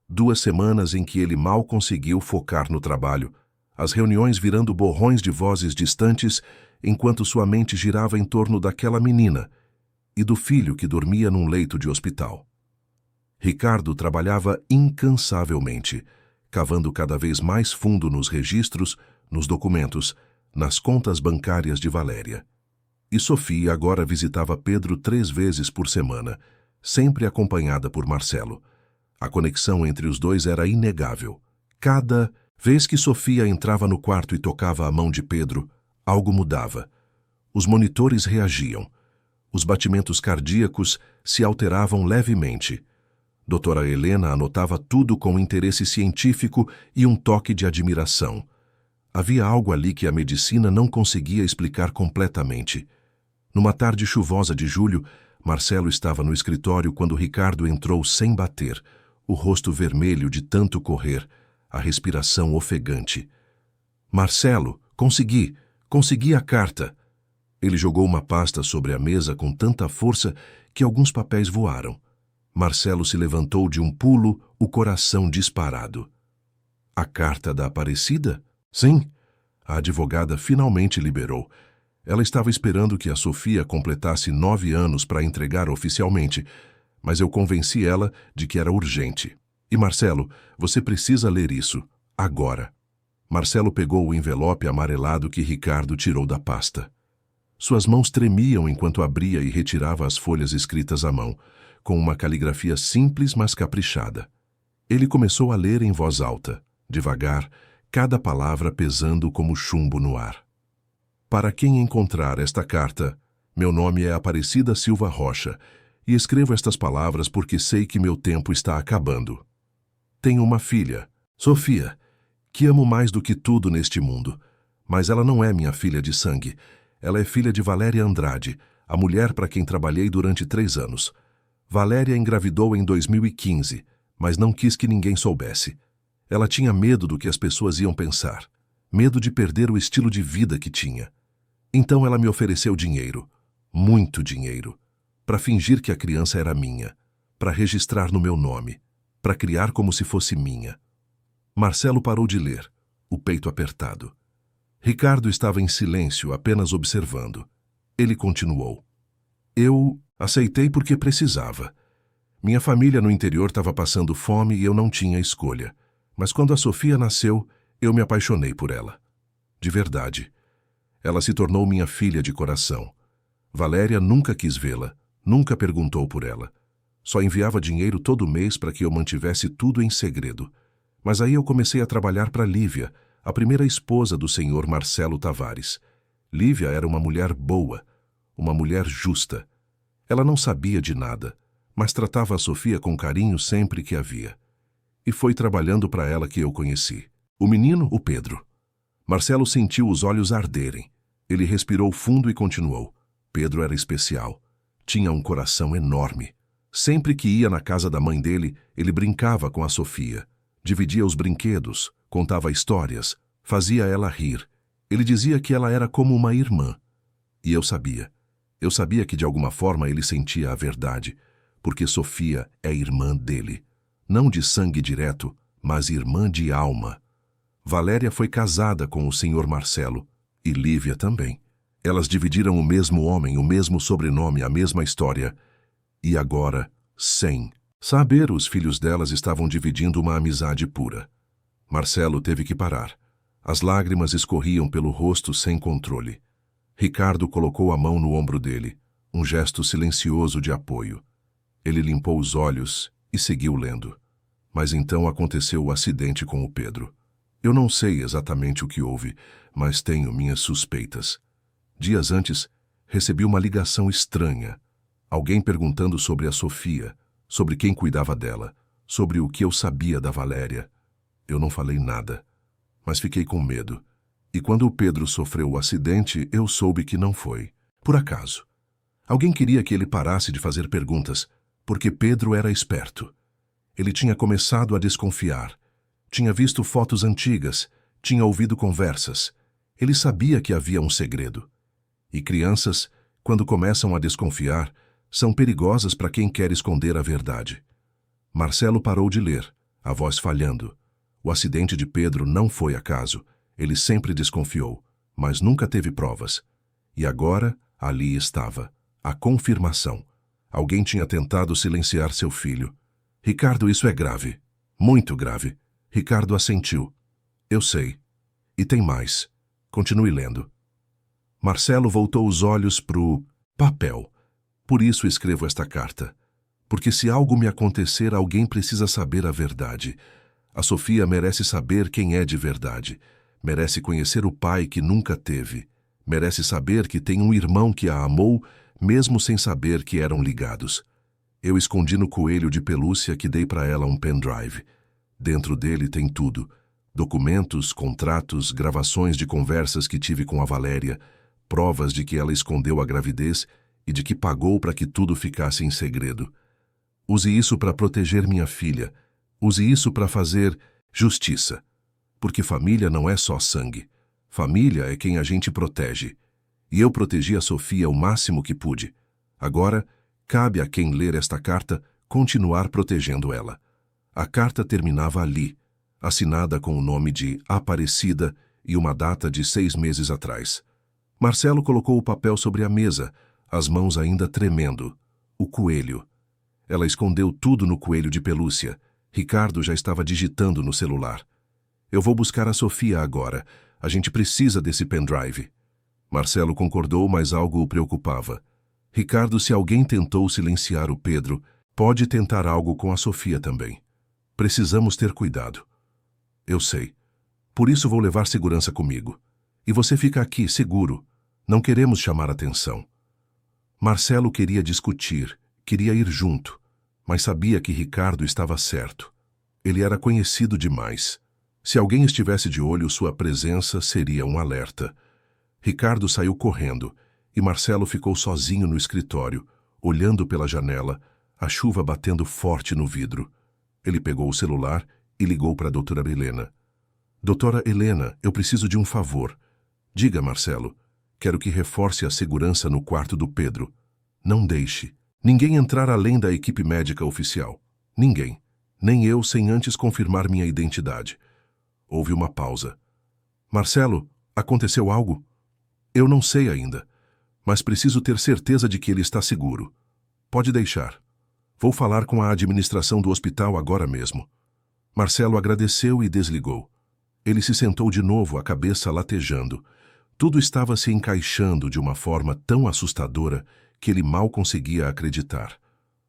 2 semanas em que ele mal conseguiu focar no trabalho, as reuniões virando borrões de vozes distantes, enquanto sua mente girava em torno daquela menina e do filho que dormia num leito de hospital. Ricardo trabalhava incansavelmente, cavando cada vez mais fundo nos registros, nos documentos, nas contas bancárias de Valéria. E Sofia agora visitava Pedro 3 vezes por semana, sempre acompanhada por Marcelo. A conexão entre os dois era inegável. Cada vez que Sofia entrava no quarto e tocava a mão de Pedro, algo mudava. Os monitores reagiam. Os batimentos cardíacos se alteravam levemente. Doutora Helena anotava tudo com interesse científico e um toque de admiração. Havia algo ali que a medicina não conseguia explicar completamente. Numa tarde chuvosa de julho, Marcelo estava no escritório quando Ricardo entrou sem bater, o rosto vermelho de tanto correr, a respiração ofegante. Marcelo, consegui a carta. Ele jogou uma pasta sobre a mesa com tanta força que alguns papéis voaram. Marcelo se levantou de um pulo, o coração disparado. A carta da Aparecida? Sim. A advogada finalmente liberou. Ela estava esperando que a Sofia completasse 9 anos para entregar oficialmente, mas eu convenci ela de que era urgente. E Marcelo, você precisa ler isso, agora. Marcelo pegou o envelope amarelado que Ricardo tirou da pasta. Suas mãos tremiam enquanto abria e retirava as folhas escritas à mão, com uma caligrafia simples, mas caprichada. Ele começou a ler em voz alta, devagar, cada palavra pesando como chumbo no ar. Para quem encontrar esta carta, meu nome é Aparecida Silva Rocha, e escrevo estas palavras porque sei que meu tempo está acabando. Tenho uma filha, Sofia, que amo mais do que tudo neste mundo, mas ela não é minha filha de sangue. Ela é filha de Valéria Andrade, a mulher para quem trabalhei durante 3 anos. Valéria engravidou em 2015, mas não quis que ninguém soubesse. Ela tinha medo do que as pessoas iam pensar, medo de perder o estilo de vida que tinha. Então ela me ofereceu dinheiro, muito dinheiro, para fingir que a criança era minha, para registrar no meu nome, para criar como se fosse minha. Marcelo parou de ler, o peito apertado. Ricardo estava em silêncio, apenas observando. Ele continuou. Eu aceitei porque precisava. Minha família no interior estava passando fome e eu não tinha escolha. Mas quando a Sofia nasceu, eu me apaixonei por ela. De verdade. Ela se tornou minha filha de coração. Valéria nunca quis vê-la, nunca perguntou por ela. Só enviava dinheiro todo mês para que eu mantivesse tudo em segredo. Mas aí eu comecei a trabalhar para Lívia, a primeira esposa do senhor Marcelo Tavares. Lívia era uma mulher boa, uma mulher justa. Ela não sabia de nada, mas tratava a Sofia com carinho sempre que havia. E foi trabalhando para ela que eu conheci. O menino, o Pedro. Marcelo sentiu os olhos arderem. Ele respirou fundo e continuou. Pedro era especial. Tinha um coração enorme. Sempre que ia na casa da mãe dele, ele brincava com a Sofia. Dividia os brinquedos, contava histórias, fazia ela rir. Ele dizia que ela era como uma irmã. E eu sabia. Eu sabia que de alguma forma ele sentia a verdade, porque Sofia é irmã dele. Não de sangue direto, mas irmã de alma. Valéria foi casada com o senhor Marcelo, e Lívia também. Elas dividiram o mesmo homem, o mesmo sobrenome, a mesma história. E agora, 100 Saber, os filhos delas estavam dividindo uma amizade pura. Marcelo teve que parar. As lágrimas escorriam pelo rosto sem controle. Ricardo colocou a mão no ombro dele, um gesto silencioso de apoio. Ele limpou os olhos e seguiu lendo. Mas então aconteceu o acidente com o Pedro. Eu não sei exatamente o que houve, mas tenho minhas suspeitas. Dias antes, recebi uma ligação estranha. Alguém perguntando sobre a Sofia, sobre quem cuidava dela, sobre o que eu sabia da Valéria. Eu não falei nada, mas fiquei com medo. E quando o Pedro sofreu o acidente, eu soube que não foi por acaso. Alguém queria que ele parasse de fazer perguntas, porque Pedro era esperto. Ele tinha começado a desconfiar. Tinha visto fotos antigas, tinha ouvido conversas. Ele sabia que havia um segredo. E crianças, quando começam a desconfiar, são perigosas para quem quer esconder a verdade. Marcelo parou de ler, a voz falhando. O acidente de Pedro não foi acaso. Ele sempre desconfiou, mas nunca teve provas. E agora, ali estava, a confirmação. Alguém tinha tentado silenciar seu filho. Ricardo, isso é grave. Muito grave. Ricardo assentiu. Eu sei. E tem mais. Continue lendo. Marcelo voltou os olhos pro papel. Por isso escrevo esta carta. Porque se algo me acontecer, alguém precisa saber a verdade. A Sofia merece saber quem é de verdade. Merece conhecer o pai que nunca teve. Merece saber que tem um irmão que a amou, mesmo sem saber que eram ligados. Eu escondi no coelho de pelúcia que dei para ela um pendrive. Dentro dele tem tudo. Documentos, contratos, gravações de conversas que tive com a Valéria, provas de que ela escondeu a gravidez e de que pagou para que tudo ficasse em segredo. Use isso para proteger minha filha. Use isso para fazer justiça. Porque família não é só sangue. Família é quem a gente protege. E eu protegi a Sofia o máximo que pude. Agora, cabe a quem ler esta carta continuar protegendo ela. A carta terminava ali, assinada com o nome de Aparecida e uma data de 6 meses atrás. Marcelo colocou o papel sobre a mesa, as mãos ainda tremendo. O coelho. Ela escondeu tudo no coelho de pelúcia. Ricardo já estava digitando no celular. Eu vou buscar a Sofia agora. A gente precisa desse pendrive. Marcelo concordou, mas algo o preocupava. Ricardo, se alguém tentou silenciar o Pedro, pode tentar algo com a Sofia também. Precisamos ter cuidado. Eu sei. Por isso vou levar segurança comigo. E você fica aqui, seguro. Não queremos chamar atenção. Marcelo queria discutir, queria ir junto, mas sabia que Ricardo estava certo. Ele era conhecido demais. Se alguém estivesse de olho, sua presença seria um alerta. Ricardo saiu correndo, e Marcelo ficou sozinho no escritório, olhando pela janela, a chuva batendo forte no vidro. Ele pegou o celular e ligou para a doutora Helena. Doutora Helena, eu preciso de um favor. Diga, Marcelo. Quero que reforce a segurança no quarto do Pedro. Não deixe ninguém entrar além da equipe médica oficial. Ninguém. Nem eu, sem antes confirmar minha identidade. Houve uma pausa. Marcelo, aconteceu algo? Eu não sei ainda, mas preciso ter certeza de que ele está seguro. Pode deixar. Vou falar com a administração do hospital agora mesmo. Marcelo agradeceu e desligou. Ele se sentou de novo, a cabeça latejando. Tudo estava se encaixando de uma forma tão assustadora que ele mal conseguia acreditar.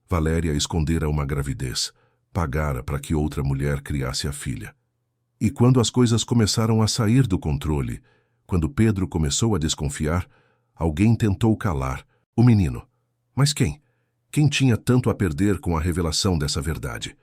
Valéria escondera uma gravidez, pagara para que outra mulher criasse a filha. E quando as coisas começaram a sair do controle, quando Pedro começou a desconfiar, alguém tentou calar o menino. Mas quem? Quem tinha tanto a perder com a revelação dessa verdade?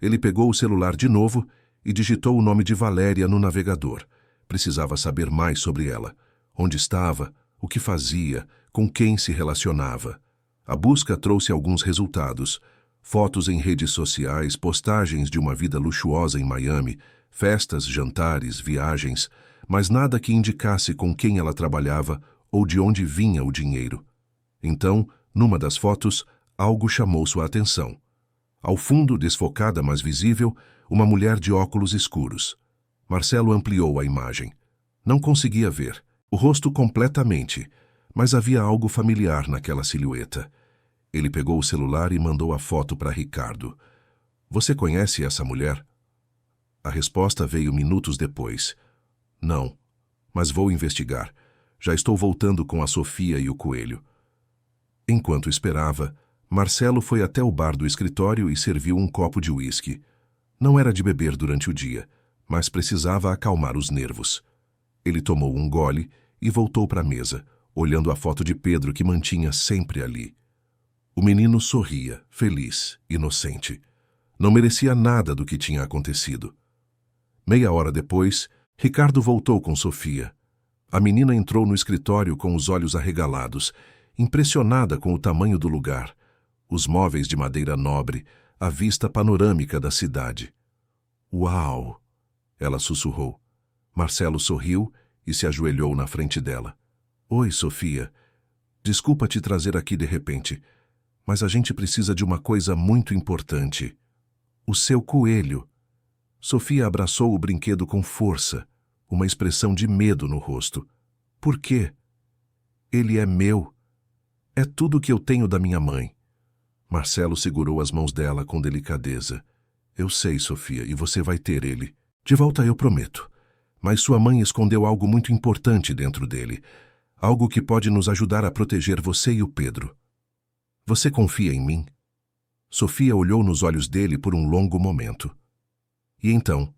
Ele pegou o celular de novo e digitou o nome de Valéria no navegador. Precisava saber mais sobre ela. Onde estava, o que fazia, com quem se relacionava. A busca trouxe alguns resultados. Fotos em redes sociais, postagens de uma vida luxuosa em Miami, festas, jantares, viagens, mas nada que indicasse com quem ela trabalhava ou de onde vinha o dinheiro. Então, numa das fotos, algo chamou sua atenção. Ao fundo, desfocada mas visível, uma mulher de óculos escuros. Marcelo ampliou a imagem. Não conseguia ver o rosto completamente, mas havia algo familiar naquela silhueta. Ele pegou o celular e mandou a foto para Ricardo. Você conhece essa mulher? A resposta veio minutos depois. Não, mas vou investigar. Já estou voltando com a Sofia e o coelho. Enquanto esperava, Marcelo foi até o bar do escritório e serviu um copo de uísque. Não era de beber durante o dia, mas precisava acalmar os nervos. Ele tomou um gole e voltou para a mesa, olhando a foto de Pedro que mantinha sempre ali. O menino sorria, feliz, inocente. Não merecia nada do que tinha acontecido. Meia hora depois, Ricardo voltou com Sofia. A menina entrou no escritório com os olhos arregalados, impressionada com o tamanho do lugar, os móveis de madeira nobre, a vista panorâmica da cidade. Uau! Ela sussurrou. Marcelo sorriu e se ajoelhou na frente dela. Oi, Sofia. Desculpa te trazer aqui de repente, mas a gente precisa de uma coisa muito importante. O seu coelho. Sofia abraçou o brinquedo com força, uma expressão de medo no rosto. Por quê? Ele é meu. É tudo o que eu tenho da minha mãe. Marcelo segurou as mãos dela com delicadeza. Eu sei, Sofia, e você vai ter ele. De volta eu prometo. Mas sua mãe escondeu algo muito importante dentro dele. Algo que pode nos ajudar a proteger você e o Pedro. Você confia em mim? Sofia olhou nos olhos dele por um longo momento. E então,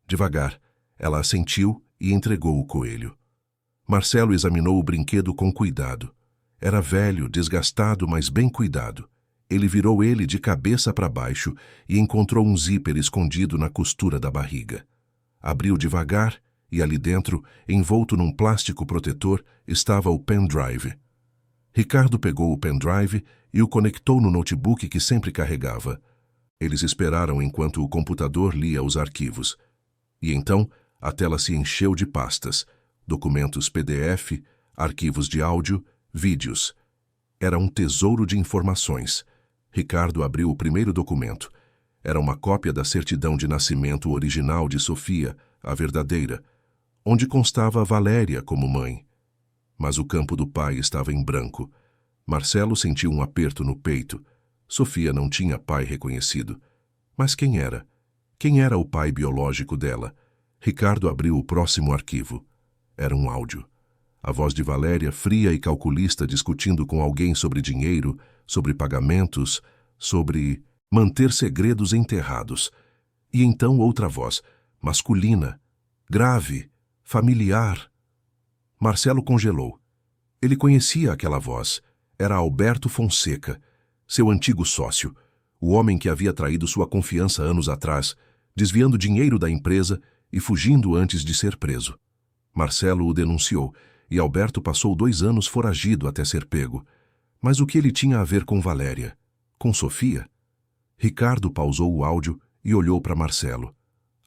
devagar, ela assentiu e entregou o coelho. Marcelo examinou o brinquedo com cuidado. Era velho, desgastado, mas bem cuidado. Ele virou ele de cabeça para baixo e encontrou um zíper escondido na costura da barriga. Abriu devagar e ali dentro, envolto num plástico protetor, estava o pendrive. Ricardo pegou o pendrive e o conectou no notebook que sempre carregava. Eles esperaram enquanto o computador lia os arquivos. E então, a tela se encheu de pastas, documentos PDF, arquivos de áudio, vídeos. Era um tesouro de informações. Ricardo abriu o primeiro documento. Era uma cópia da certidão de nascimento original de Sofia, a verdadeira, onde constava Valéria como mãe. Mas o campo do pai estava em branco. Marcelo sentiu um aperto no peito. Sofia não tinha pai reconhecido. Mas quem era? Quem era o pai biológico dela? Ricardo abriu o próximo arquivo. Era um áudio. A voz de Valéria, fria e calculista, discutindo com alguém sobre dinheiro, sobre pagamentos, sobre manter segredos enterrados. E então outra voz, masculina, grave, familiar. Marcelo congelou. Ele conhecia aquela voz. Era Alberto Fonseca, seu antigo sócio, o homem que havia traído sua confiança anos atrás, desviando dinheiro da empresa e fugindo antes de ser preso. Marcelo o denunciou, e Alberto passou 2 anos foragido até ser pego. Mas o que ele tinha a ver com Valéria? Com Sofia? Ricardo pausou o áudio e olhou para Marcelo.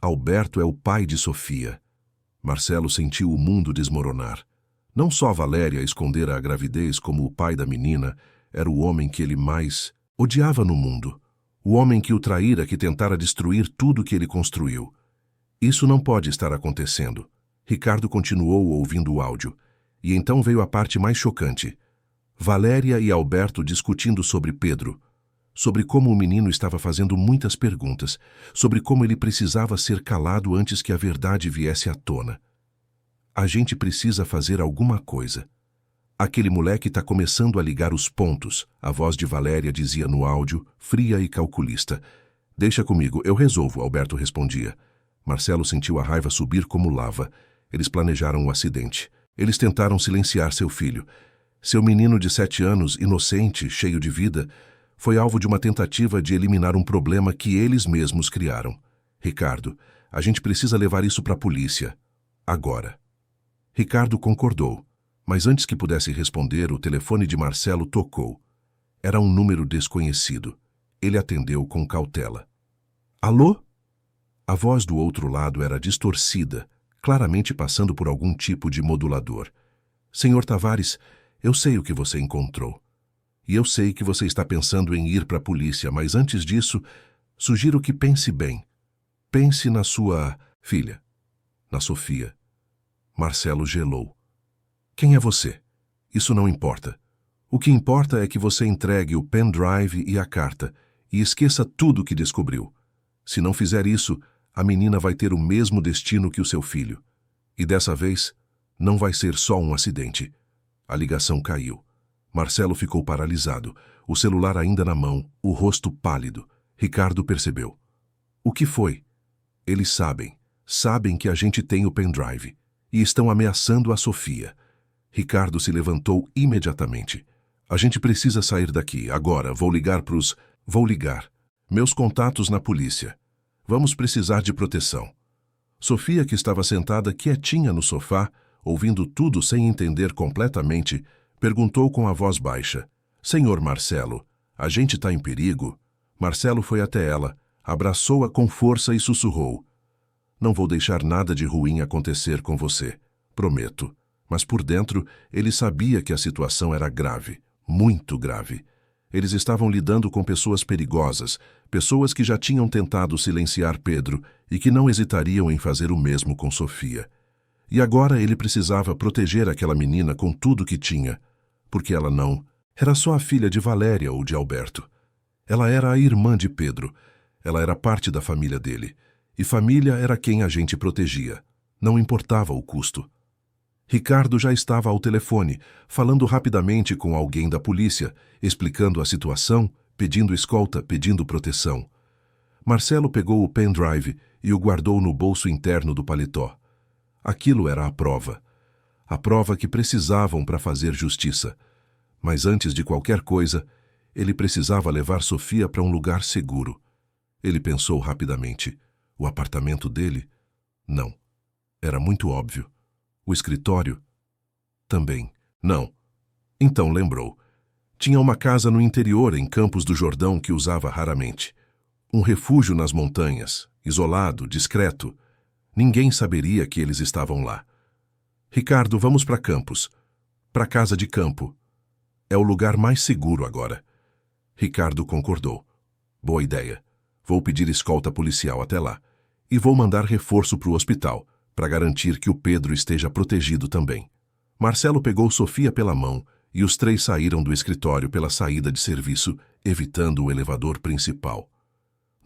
Alberto é o pai de Sofia. Marcelo sentiu o mundo desmoronar. Não só Valéria escondera a gravidez como o pai da menina, era o homem que ele mais odiava no mundo. O homem que o traíra, que tentara destruir tudo que ele construiu. Isso não pode estar acontecendo. Ricardo continuou ouvindo o áudio. E então veio a parte mais chocante. Valéria e Alberto discutindo sobre Pedro. Sobre como o menino estava fazendo muitas perguntas. Sobre como ele precisava ser calado antes que a verdade viesse à tona. A gente precisa fazer alguma coisa. Aquele moleque está começando a ligar os pontos, a voz de Valéria dizia no áudio, fria e calculista. Deixa comigo, eu resolvo, Alberto respondia. Marcelo sentiu a raiva subir como lava. Eles planejaram o acidente. Eles tentaram silenciar seu filho. Seu menino de 7 anos, inocente, cheio de vida, foi alvo de uma tentativa de eliminar um problema que eles mesmos criaram. Ricardo, a gente precisa levar isso para a polícia. Agora. Ricardo concordou, mas antes que pudesse responder, o telefone de Marcelo tocou. Era um número desconhecido. Ele atendeu com cautela. Alô? A voz do outro lado era distorcida, claramente passando por algum tipo de modulador. Senhor Tavares, eu sei o que você encontrou. E eu sei que você está pensando em ir para a polícia, mas antes disso, sugiro que pense bem. Pense na sua filha, na Sofia. Marcelo gelou. Quem é você? Isso não importa. O que importa é que você entregue o pendrive e a carta e esqueça tudo o que descobriu. Se não fizer isso, a menina vai ter o mesmo destino que o seu filho. E dessa vez, não vai ser só um acidente. A ligação caiu. Marcelo ficou paralisado, o celular ainda na mão, o rosto pálido. Ricardo percebeu. O que foi? Eles sabem que a gente tem o pendrive e estão ameaçando a Sofia. Ricardo se levantou imediatamente. A gente precisa sair daqui, agora. Vou ligar. Meus contatos na polícia. Vamos precisar de proteção. Sofia, que estava sentada quietinha no sofá, ouvindo tudo sem entender completamente, perguntou com a voz baixa: Senhor Marcelo, a gente está em perigo? Marcelo foi até ela, abraçou-a com força e sussurrou: Não vou deixar nada de ruim acontecer com você, prometo. Mas por dentro, ele sabia que a situação era grave, muito grave. Eles estavam lidando com pessoas perigosas, pessoas que já tinham tentado silenciar Pedro e que não hesitariam em fazer o mesmo com Sofia. E agora ele precisava proteger aquela menina com tudo que tinha, porque ela não era só a filha de Valéria ou de Alberto. Ela era a irmã de Pedro, ela era parte da família dele, e família era quem a gente protegia, não importava o custo. Ricardo já estava ao telefone, falando rapidamente com alguém da polícia, explicando a situação, pedindo escolta, pedindo proteção. Marcelo pegou o pendrive e o guardou no bolso interno do paletó. Aquilo era a prova que precisavam para fazer justiça. Mas antes de qualquer coisa, ele precisava levar Sofia para um lugar seguro. Ele pensou rapidamente. O apartamento dele? Não. Era muito óbvio. O escritório? Também. Não. Então lembrou. Tinha uma casa no interior, em Campos do Jordão, que usava raramente. Um refúgio nas montanhas, isolado, discreto. Ninguém saberia que eles estavam lá. Ricardo, vamos para Campos. Para a casa de campo. É o lugar mais seguro agora. Ricardo concordou. Boa ideia. Vou pedir escolta policial até lá. E vou mandar reforço para o hospital, para garantir que o Pedro esteja protegido também. Marcelo pegou Sofia pela mão e os três saíram do escritório pela saída de serviço, evitando o elevador principal.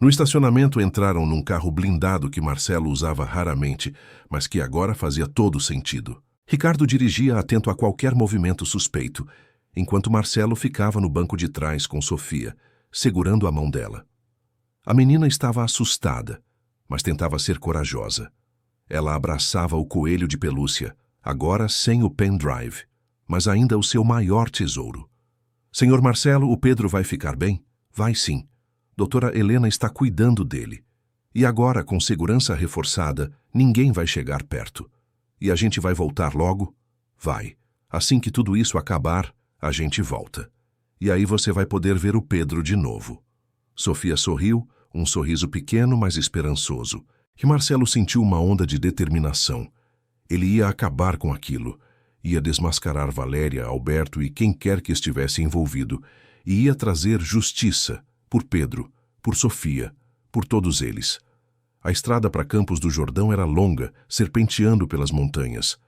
No estacionamento entraram num carro blindado que Marcelo usava raramente, mas que agora fazia todo sentido. Ricardo dirigia atento a qualquer movimento suspeito, enquanto Marcelo ficava no banco de trás com Sofia, segurando a mão dela. A menina estava assustada, mas tentava ser corajosa. Ela abraçava o coelho de pelúcia, agora sem o pendrive, mas ainda o seu maior tesouro. Senhor Marcelo, o Pedro vai ficar bem? Vai sim. Doutora Helena está cuidando dele. E agora, com segurança reforçada, ninguém vai chegar perto. E a gente vai voltar logo? Vai. Assim que tudo isso acabar, a gente volta. E aí você vai poder ver o Pedro de novo. Sofia sorriu, um sorriso pequeno, mas esperançoso. E Marcelo sentiu uma onda de determinação. Ele ia acabar com aquilo. Ia desmascarar Valéria, Alberto e quem quer que estivesse envolvido. E ia trazer justiça por Pedro, por Sofia, por todos eles. A estrada para Campos do Jordão era longa, serpenteando pelas montanhas.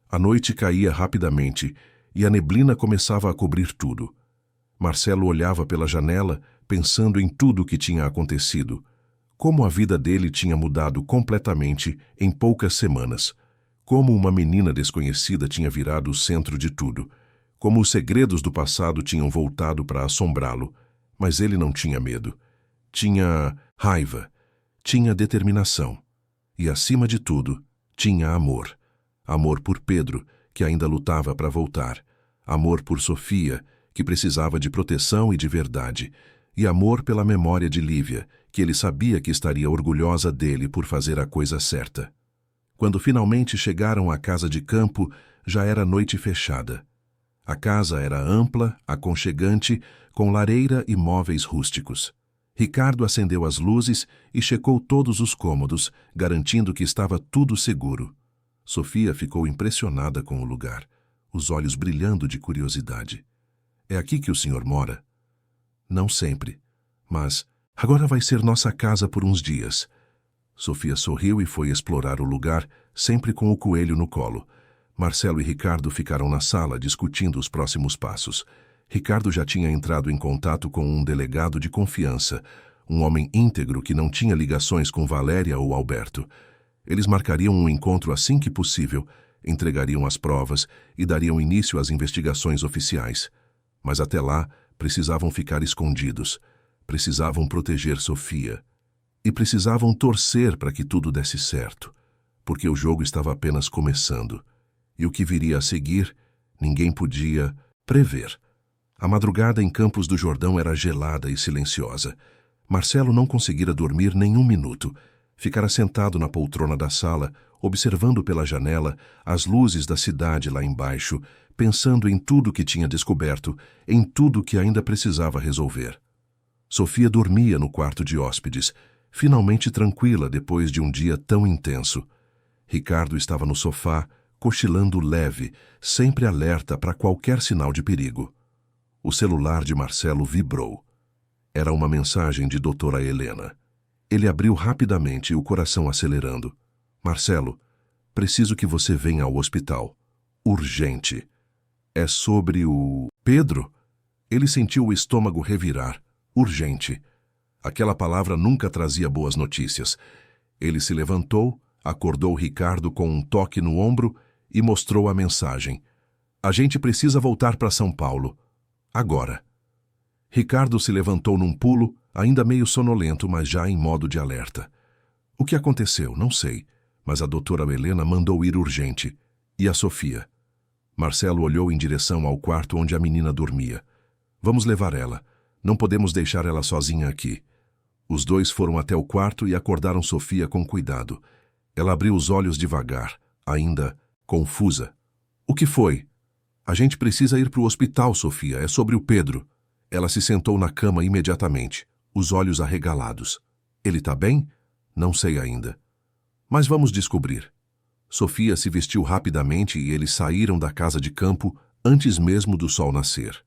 A noite caía rapidamente e a neblina começava a cobrir tudo. Marcelo olhava pela janela, pensando em tudo o que tinha acontecido. Como a vida dele tinha mudado completamente em poucas semanas. Como uma menina desconhecida tinha virado o centro de tudo. Como os segredos do passado tinham voltado para assombrá-lo. Mas ele não tinha medo. Tinha raiva. Tinha determinação. E, acima de tudo, tinha amor. Amor por Pedro, que ainda lutava para voltar. Amor por Sofia, que precisava de proteção e de verdade. E amor pela memória de Lívia, que ele sabia que estaria orgulhosa dele por fazer a coisa certa. Quando finalmente chegaram à casa de campo, já era noite fechada. A casa era ampla, aconchegante, com lareira e móveis rústicos. Ricardo acendeu as luzes e checou todos os cômodos, garantindo que estava tudo seguro. Sofia ficou impressionada com o lugar, os olhos brilhando de curiosidade. É aqui que o senhor mora? Não sempre, mas agora vai ser nossa casa por uns dias. Sofia sorriu e foi explorar o lugar, sempre com o coelho no colo. Marcelo e Ricardo ficaram na sala discutindo os próximos passos. Ricardo já tinha entrado em contato com um delegado de confiança, um homem íntegro que não tinha ligações com Valéria ou Alberto. Eles marcariam um encontro assim que possível, entregariam as provas e dariam início às investigações oficiais. Mas até lá, precisavam ficar escondidos, precisavam proteger Sofia. E precisavam torcer para que tudo desse certo, porque o jogo estava apenas começando. E o que viria a seguir, ninguém podia prever. A madrugada em Campos do Jordão era gelada e silenciosa. Marcelo não conseguira dormir nem um minuto. Ficara sentado na poltrona da sala, observando pela janela as luzes da cidade lá embaixo, pensando em tudo que tinha descoberto, em tudo que ainda precisava resolver. Sofia dormia no quarto de hóspedes, finalmente tranquila depois de um dia tão intenso. Ricardo estava no sofá, cochilando leve, sempre alerta para qualquer sinal de perigo. O celular de Marcelo vibrou. Era uma mensagem de doutora Helena. Ele abriu rapidamente, o coração acelerando. Marcelo, preciso que você venha ao hospital. Urgente. É sobre o... Pedro? Ele sentiu o estômago revirar. Urgente. Aquela palavra nunca trazia boas notícias. Ele se levantou, acordou Ricardo com um toque no ombro e mostrou a mensagem. A gente precisa voltar para São Paulo. Agora. Ricardo se levantou num pulo, ainda meio sonolento, mas já em modo de alerta. O que aconteceu? Não sei, mas a doutora Helena mandou ir urgente. E a Sofia? Marcelo olhou em direção ao quarto onde a menina dormia. Vamos levar ela. Não podemos deixar ela sozinha aqui. Os dois foram até o quarto e acordaram Sofia com cuidado. Ela abriu os olhos devagar, ainda confusa. O que foi? A gente precisa ir para o hospital, Sofia. É sobre o Pedro. Ela se sentou na cama imediatamente, os olhos arregalados. Ele tá bem? Não sei ainda. Mas vamos descobrir. Sofia se vestiu rapidamente e eles saíram da casa de campo antes mesmo do sol nascer.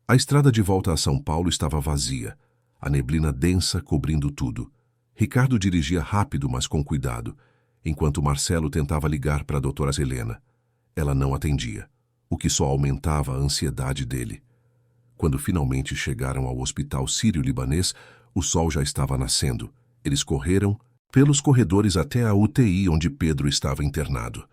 A estrada de volta a São Paulo estava vazia, a neblina densa cobrindo tudo. Ricardo dirigia rápido, mas com cuidado, enquanto Marcelo tentava ligar para a doutora Helena. Ela não atendia, o que só aumentava a ansiedade dele. Quando finalmente chegaram ao hospital sírio-libanês, o sol já estava nascendo. Eles correram pelos corredores até a UTI onde Pedro estava internado.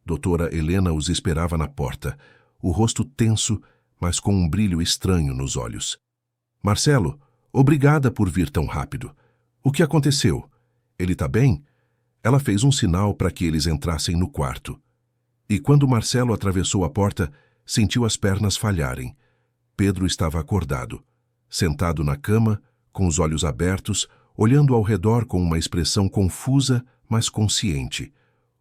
Doutora Helena os esperava na porta, o rosto tenso, mas com um brilho estranho nos olhos. Marcelo, obrigada por vir tão rápido. O que aconteceu? Ele tá bem? Ela fez um sinal para que eles entrassem no quarto. E quando Marcelo atravessou a porta, sentiu as pernas falharem. Pedro estava acordado, sentado na cama, com os olhos abertos, olhando ao redor com uma expressão confusa, mas consciente.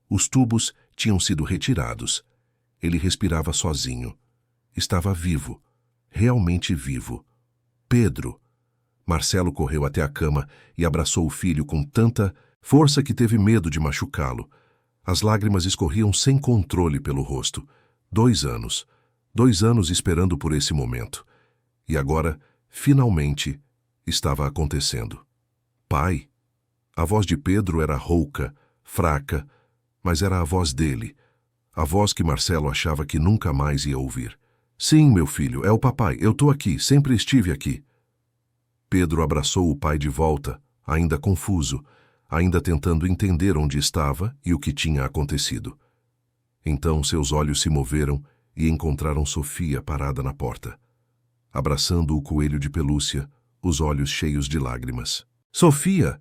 Os tubos tinham sido retirados. Ele respirava sozinho. Estava vivo, realmente vivo. Pedro! Marcelo correu até a cama e abraçou o filho com tanta força que teve medo de machucá-lo. As lágrimas escorriam sem controle pelo rosto. 2 anos. 2 anos esperando por esse momento. E agora, finalmente, estava acontecendo. Pai? A voz de Pedro era rouca, fraca, mas era a voz dele. A voz que Marcelo achava que nunca mais ia ouvir. Sim, meu filho, é o papai. Eu tô aqui, sempre estive aqui. Pedro abraçou o pai de volta, ainda confuso, ainda tentando entender onde estava e o que tinha acontecido. Então seus olhos se moveram e encontraram Sofia parada na porta, abraçando o coelho de pelúcia, os olhos cheios de lágrimas. Sofia!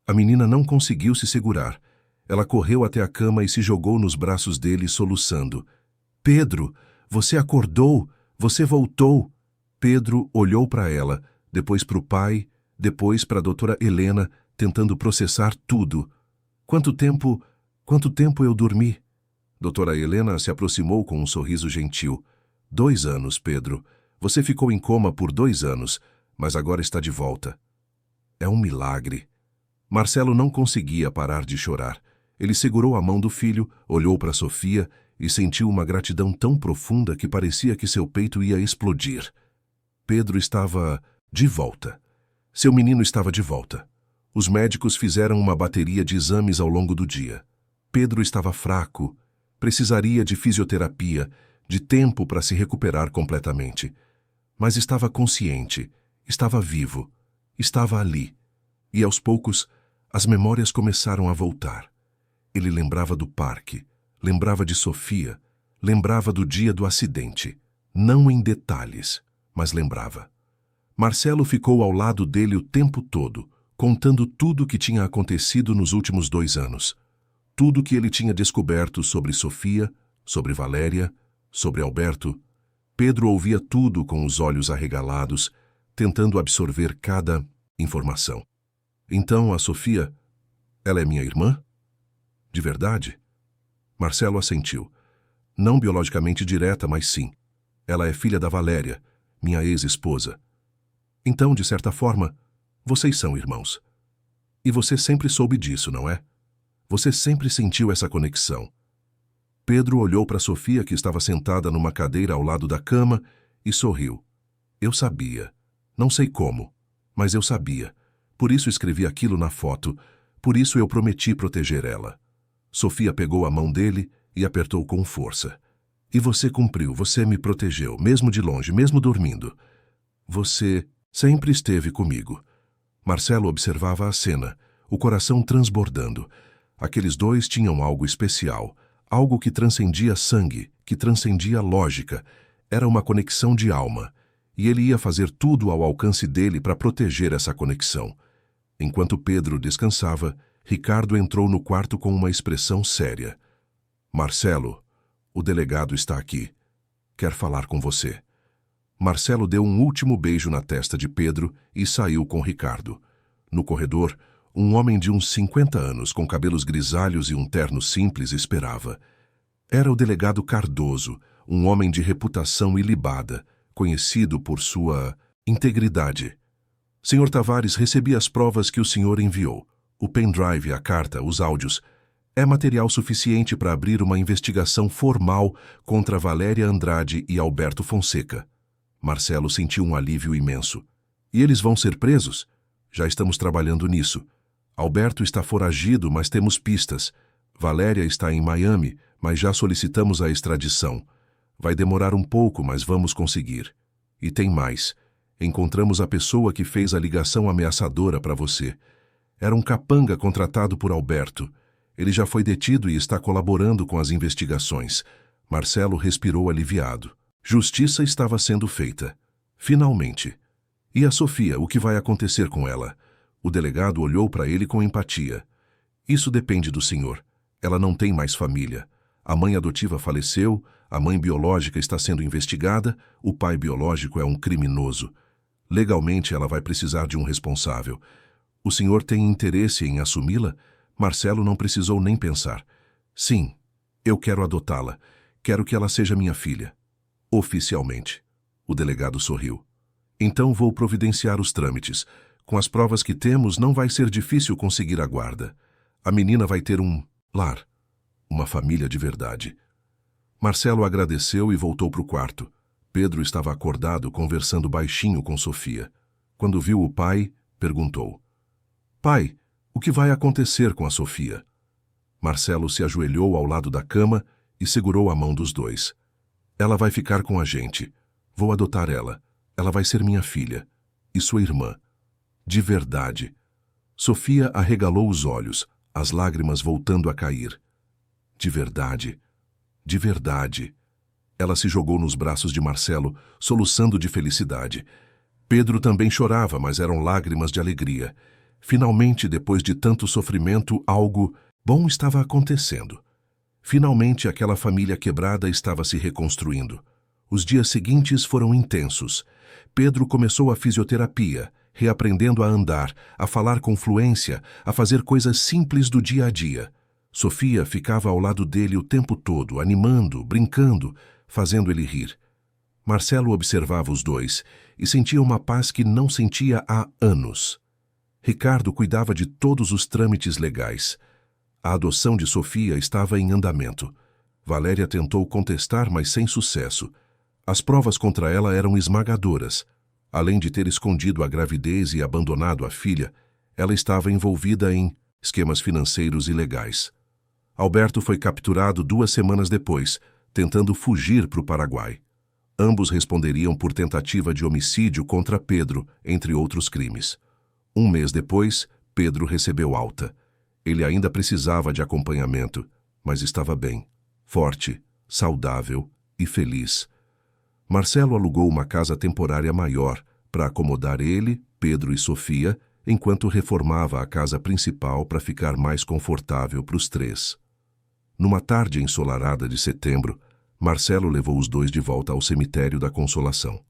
A menina não conseguiu se segurar. Ela correu até a cama e se jogou nos braços dele, soluçando. Pedro, você acordou! Você voltou! Pedro olhou para ela, depois para o pai, depois para a doutora Helena, tentando processar tudo. Quanto tempo eu dormi? Doutora Helena se aproximou com um sorriso gentil. 2 anos, Pedro. Você ficou em coma por 2 anos, mas agora está de volta. É um milagre. Marcelo não conseguia parar de chorar. Ele segurou a mão do filho, olhou para Sofia e sentiu uma gratidão tão profunda que parecia que seu peito ia explodir. Pedro estava de volta. Seu menino estava de volta. Os médicos fizeram uma bateria de exames ao longo do dia. Pedro estava fraco, precisaria de fisioterapia, de tempo para se recuperar completamente. mas estava consciente, estava vivo, estava ali. E aos poucos, as memórias começaram a voltar. Ele lembrava do parque, lembrava de Sofia, lembrava do dia do acidente. Não em detalhes, mas lembrava. Marcelo ficou ao lado dele o tempo todo, contando tudo o que tinha acontecido nos últimos 2 anos. Tudo que ele tinha descoberto sobre Sofia, sobre Valéria, sobre Alberto. Pedro ouvia tudo com os olhos arregalados, tentando absorver cada informação. Então, a Sofia, ela é minha irmã? De verdade? Marcelo assentiu. Não biologicamente direta, mas sim. Ela é filha da Valéria, minha ex-esposa. Então, de certa forma, vocês são irmãos. E você sempre soube disso, não é? Você sempre sentiu essa conexão. Pedro olhou para Sofia, que estava sentada numa cadeira ao lado da cama, e sorriu. Eu sabia. Não sei como, mas eu sabia. Por isso escrevi aquilo na foto. Por isso eu prometi proteger ela. Sofia pegou a mão dele e apertou com força. E você cumpriu, você me protegeu, mesmo de longe, mesmo dormindo. Você sempre esteve comigo. Marcelo observava a cena, o coração transbordando. Aqueles dois tinham algo especial, algo que transcendia sangue, que transcendia lógica. Era uma conexão de alma, e ele ia fazer tudo ao alcance dele para proteger essa conexão. Enquanto Pedro descansava, Ricardo entrou no quarto com uma expressão séria. Marcelo, o delegado está aqui. Quer falar com você. Marcelo deu um último beijo na testa de Pedro e saiu com Ricardo. No corredor, um homem de uns 50 anos, com cabelos grisalhos e um terno simples, esperava. Era o delegado Cardoso, um homem de reputação ilibada, conhecido por sua integridade. Senhor Tavares, recebi as provas que o senhor enviou. O pendrive, a carta, os áudios. É material suficiente para abrir uma investigação formal contra Valéria Andrade e Alberto Fonseca. Marcelo sentiu um alívio imenso. E eles vão ser presos? Já estamos trabalhando nisso. Alberto está foragido, mas temos pistas. Valéria está em Miami, mas já solicitamos a extradição. Vai demorar um pouco, mas vamos conseguir. E tem mais. Encontramos a pessoa que fez a ligação ameaçadora para você. Era um capanga contratado por Alberto. Ele já foi detido e está colaborando com as investigações. Marcelo respirou aliviado. Justiça estava sendo feita. Finalmente. E a Sofia, o que vai acontecer com ela? O delegado olhou para ele com empatia. Isso depende do senhor. Ela não tem mais família. A mãe adotiva faleceu, a mãe biológica está sendo investigada, o pai biológico é um criminoso. Legalmente, ela vai precisar de um responsável. O senhor tem interesse em assumi-la? Marcelo não precisou nem pensar. Sim, eu quero adotá-la. Quero que ela seja minha filha. Oficialmente. O delegado sorriu. Então vou providenciar os trâmites. Com as provas que temos, não vai ser difícil conseguir a guarda. A menina vai ter um lar. Uma família de verdade. Marcelo agradeceu e voltou para o quarto. Pedro estava acordado, conversando baixinho com Sofia. Quando viu o pai, perguntou. Pai, o que vai acontecer com a Sofia? Marcelo se ajoelhou ao lado da cama e segurou a mão dos dois. Ela vai ficar com a gente. Vou adotar ela. Ela vai ser minha filha. E sua irmã. De verdade. Sofia arregalou os olhos, as lágrimas voltando a cair. De verdade. De verdade. Ela se jogou nos braços de Marcelo, soluçando de felicidade. Pedro também chorava, mas eram lágrimas de alegria. Finalmente, depois de tanto sofrimento, algo bom estava acontecendo. Finalmente, aquela família quebrada estava se reconstruindo. Os dias seguintes foram intensos. Pedro começou a fisioterapia, reaprendendo a andar, a falar com fluência, a fazer coisas simples do dia a dia. Sofia ficava ao lado dele o tempo todo, animando, brincando, fazendo ele rir. Marcelo observava os dois e sentia uma paz que não sentia há anos. Ricardo cuidava de todos os trâmites legais. A adoção de Sofia estava em andamento. Valéria tentou contestar, mas sem sucesso. As provas contra ela eram esmagadoras. Além de ter escondido a gravidez e abandonado a filha, ela estava envolvida em esquemas financeiros ilegais. Alberto foi capturado 2 semanas depois, tentando fugir para o Paraguai. Ambos responderiam por tentativa de homicídio contra Pedro, entre outros crimes. Um mês depois, Pedro recebeu alta. Ele ainda precisava de acompanhamento, mas estava bem, forte, saudável e feliz. Marcelo alugou uma casa temporária maior para acomodar ele, Pedro e Sofia, enquanto reformava a casa principal para ficar mais confortável para os três. Numa tarde ensolarada de setembro, Marcelo levou os dois de volta ao cemitério da Consolação.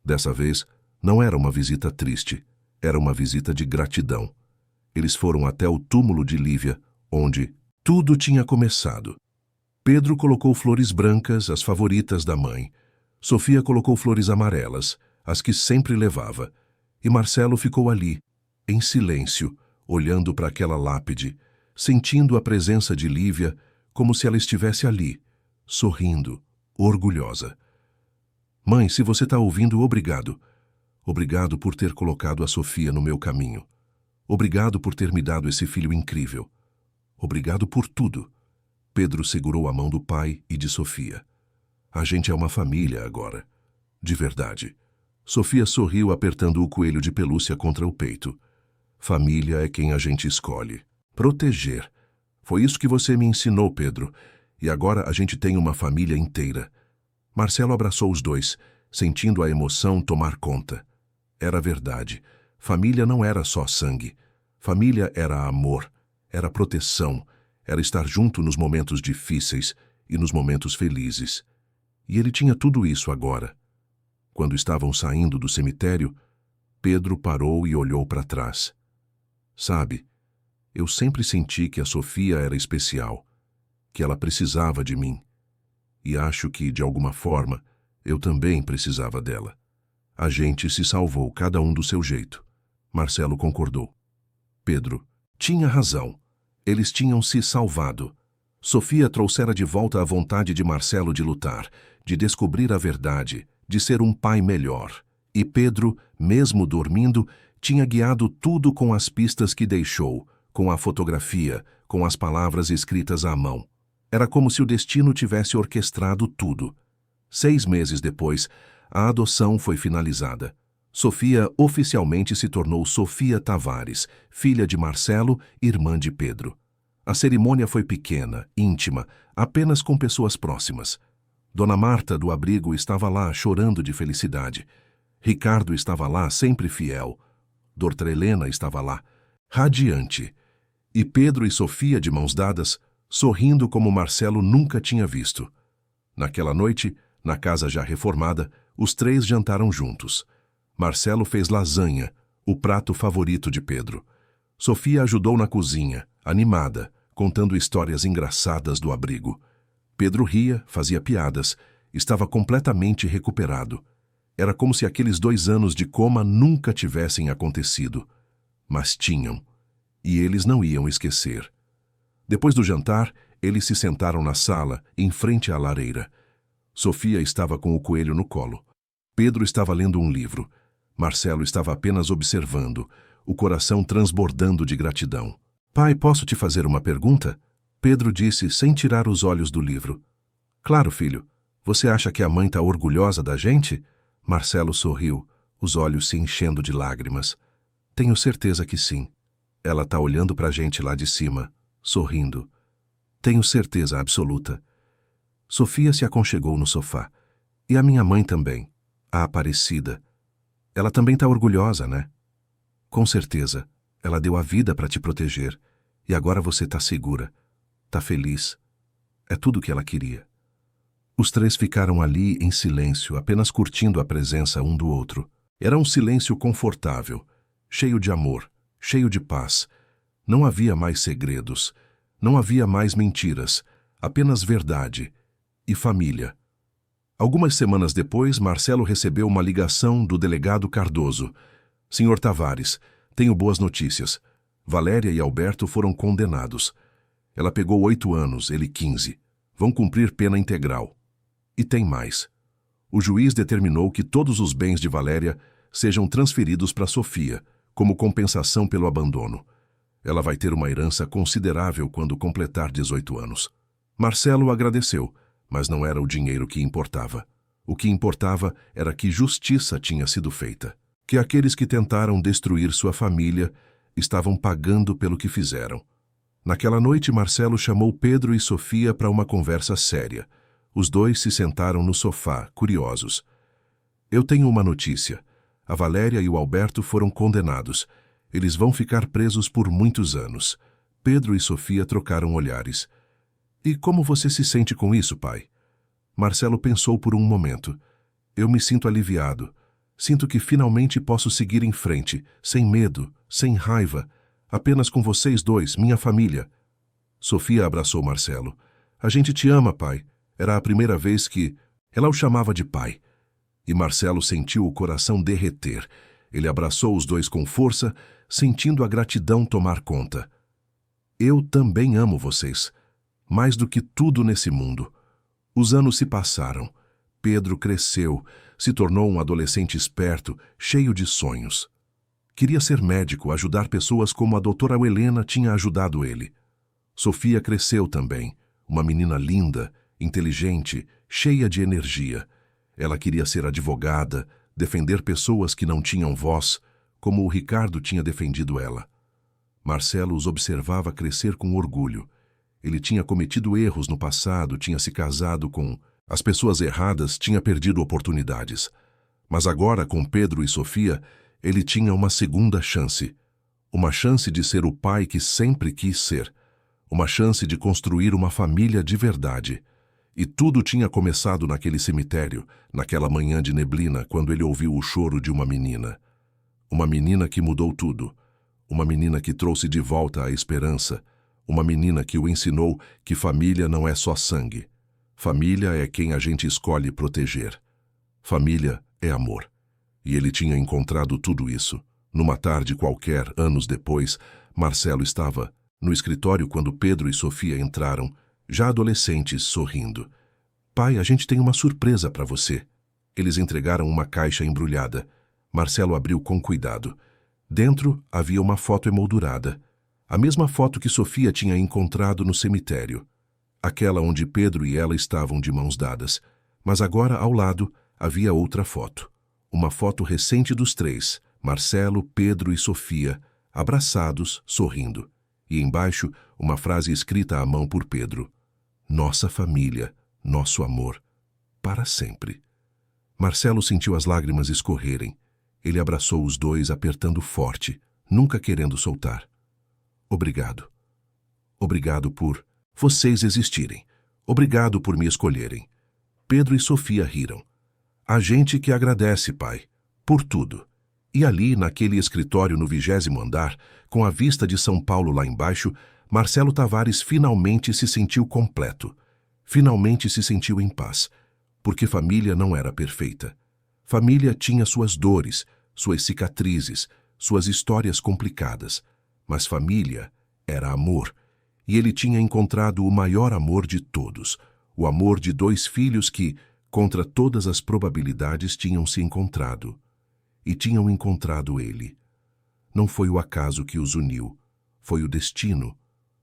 Dessa vez, não era uma visita triste, era uma visita de gratidão. Eles foram até o túmulo de Lívia, onde tudo tinha começado. Pedro colocou flores brancas, as favoritas da mãe. Sofia colocou flores amarelas, as que sempre levava. E Marcelo ficou ali, em silêncio, olhando para aquela lápide, sentindo a presença de Lívia como se ela estivesse ali, sorrindo, orgulhosa. Mãe, se você está ouvindo, obrigado. Obrigado por ter colocado a Sofia no meu caminho. Obrigado por ter me dado esse filho incrível. Obrigado por tudo. Pedro segurou a mão do pai e de Sofia. A gente é uma família agora. De verdade. Sofia sorriu apertando o coelho de pelúcia contra o peito. Família é quem a gente escolhe. Proteger. Foi isso que você me ensinou, Pedro. E agora a gente tem uma família inteira. Marcelo abraçou os dois, sentindo a emoção tomar conta. Era verdade. Família não era só sangue. Família era amor, era proteção, era estar junto nos momentos difíceis e nos momentos felizes. E ele tinha tudo isso agora. Quando estavam saindo do cemitério, Pedro parou e olhou para trás. Sabe, eu sempre senti que a Sofia era especial, que ela precisava de mim. E acho que, de alguma forma, eu também precisava dela. A gente se salvou, cada um do seu jeito. Marcelo concordou. Pedro tinha razão. Eles tinham se salvado. Sofia trouxera de volta a vontade de Marcelo de lutar, de descobrir a verdade, de ser um pai melhor. E Pedro, mesmo dormindo, tinha guiado tudo com as pistas que deixou, com a fotografia, com as palavras escritas à mão. Era como se o destino tivesse orquestrado tudo. 6 meses depois, a adoção foi finalizada. Sofia oficialmente se tornou Sofia Tavares, filha de Marcelo, irmã de Pedro. A cerimônia foi pequena, íntima, apenas com pessoas próximas. Dona Marta, do abrigo, estava lá, chorando de felicidade. Ricardo estava lá, sempre fiel. Doutora Helena estava lá, radiante. E Pedro e Sofia, de mãos dadas, sorrindo como Marcelo nunca tinha visto. Naquela noite, na casa já reformada, os três jantaram juntos. Marcelo fez lasanha, o prato favorito de Pedro. Sofia ajudou na cozinha, animada, contando histórias engraçadas do abrigo. Pedro ria, fazia piadas, estava completamente recuperado. Era como se aqueles 2 anos de coma nunca tivessem acontecido. Mas tinham, e eles não iam esquecer. Depois do jantar, eles se sentaram na sala, em frente à lareira. Sofia estava com o coelho no colo. Pedro estava lendo um livro. Marcelo estava apenas observando, o coração transbordando de gratidão. Pai, posso te fazer uma pergunta? Pedro disse, sem tirar os olhos do livro. Claro, filho. Você acha que a mãe está orgulhosa da gente? Marcelo sorriu, os olhos se enchendo de lágrimas. Tenho certeza que sim. Ela está olhando para a gente lá de cima, sorrindo. Tenho certeza absoluta. Sofia se aconchegou no sofá. E a minha mãe também, a Aparecida. Ela também está orgulhosa, né? Com certeza. Ela deu a vida para te proteger. E agora você está segura. Está feliz. É tudo o que ela queria. Os três ficaram ali em silêncio, apenas curtindo a presença um do outro. Era um silêncio confortável, cheio de amor, cheio de paz. Não havia mais segredos. Não havia mais mentiras. Apenas verdade e família. Algumas semanas depois, Marcelo recebeu uma ligação do delegado Cardoso. Senhor Tavares, tenho boas notícias. Valéria e Alberto foram condenados. Ela pegou 8 anos, ele 15. Vão cumprir pena integral. E tem mais. O juiz determinou que todos os bens de Valéria sejam transferidos para Sofia, como compensação pelo abandono. Ela vai ter uma herança considerável quando completar 18 anos. Marcelo agradeceu, mas não era o dinheiro que importava. O que importava era que justiça tinha sido feita, que aqueles que tentaram destruir sua família estavam pagando pelo que fizeram. Naquela noite, Marcelo chamou Pedro e Sofia para uma conversa séria. Os dois se sentaram no sofá, curiosos. Eu tenho uma notícia. A Valéria e o Alberto foram condenados. Eles vão ficar presos por muitos anos. Pedro e Sofia trocaram olhares. E como você se sente com isso, pai? Marcelo pensou por um momento. Eu me sinto aliviado. Sinto que finalmente posso seguir em frente, sem medo, sem raiva, apenas com vocês dois, minha família. Sofia abraçou Marcelo. A gente te ama, pai. Era a primeira vez que... Ela o chamava de pai. E Marcelo sentiu o coração derreter. Ele abraçou os dois com força, sentindo a gratidão tomar conta. Eu também amo vocês. Mais do que tudo nesse mundo. Os anos se passaram. Pedro cresceu, se tornou um adolescente esperto, cheio de sonhos. Queria ser médico, ajudar pessoas como a doutora Helena tinha ajudado ele. Sofia cresceu também, uma menina linda, inteligente, cheia de energia. Ela queria ser advogada, defender pessoas que não tinham voz, como o Ricardo tinha defendido ela. Marcelo os observava crescer com orgulho. Ele tinha cometido erros no passado, tinha se casado com as pessoas erradas, tinha perdido oportunidades. Mas agora, com Pedro e Sofia, ele tinha uma segunda chance. Uma chance de ser o pai que sempre quis ser. Uma chance de construir uma família de verdade. E tudo tinha começado naquele cemitério, naquela manhã de neblina, quando ele ouviu o choro de uma menina. Uma menina que mudou tudo. Uma menina que trouxe de volta a esperança. Uma menina que o ensinou que família não é só sangue. Família é quem a gente escolhe proteger. Família é amor. E ele tinha encontrado tudo isso. Numa tarde qualquer, anos depois, Marcelo estava no escritório quando Pedro e Sofia entraram, já adolescentes, sorrindo. Pai, a gente tem uma surpresa para você. Eles entregaram uma caixa embrulhada. Marcelo abriu com cuidado. Dentro havia uma foto emoldurada. A mesma foto que Sofia tinha encontrado no cemitério. Aquela onde Pedro e ela estavam de mãos dadas. Mas agora, ao lado, havia outra foto. Uma foto recente dos três, Marcelo, Pedro e Sofia, abraçados, sorrindo. E embaixo, uma frase escrita à mão por Pedro. Nossa família, nosso amor, para sempre. Marcelo sentiu as lágrimas escorrerem. Ele abraçou os dois, apertando forte, nunca querendo soltar. Obrigado. Obrigado por vocês existirem. Obrigado por me escolherem. Pedro e Sofia riram. A gente que agradece, pai, por tudo. E ali, naquele escritório no 20º andar, com a vista de São Paulo lá embaixo, Marcelo Tavares finalmente se sentiu completo. Finalmente se sentiu em paz. Porque família não era perfeita. Família tinha suas dores, suas cicatrizes, suas histórias complicadas. Mas família era amor. E ele tinha encontrado o maior amor de todos. O amor de dois filhos que, contra todas as probabilidades, tinham se encontrado. E tinham encontrado ele. Não foi o acaso que os uniu. Foi o destino.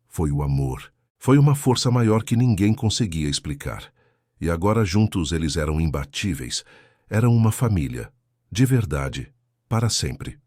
Foi o amor. Foi uma força maior que ninguém conseguia explicar. E agora juntos eles eram imbatíveis. Eram uma família. De verdade. Para sempre.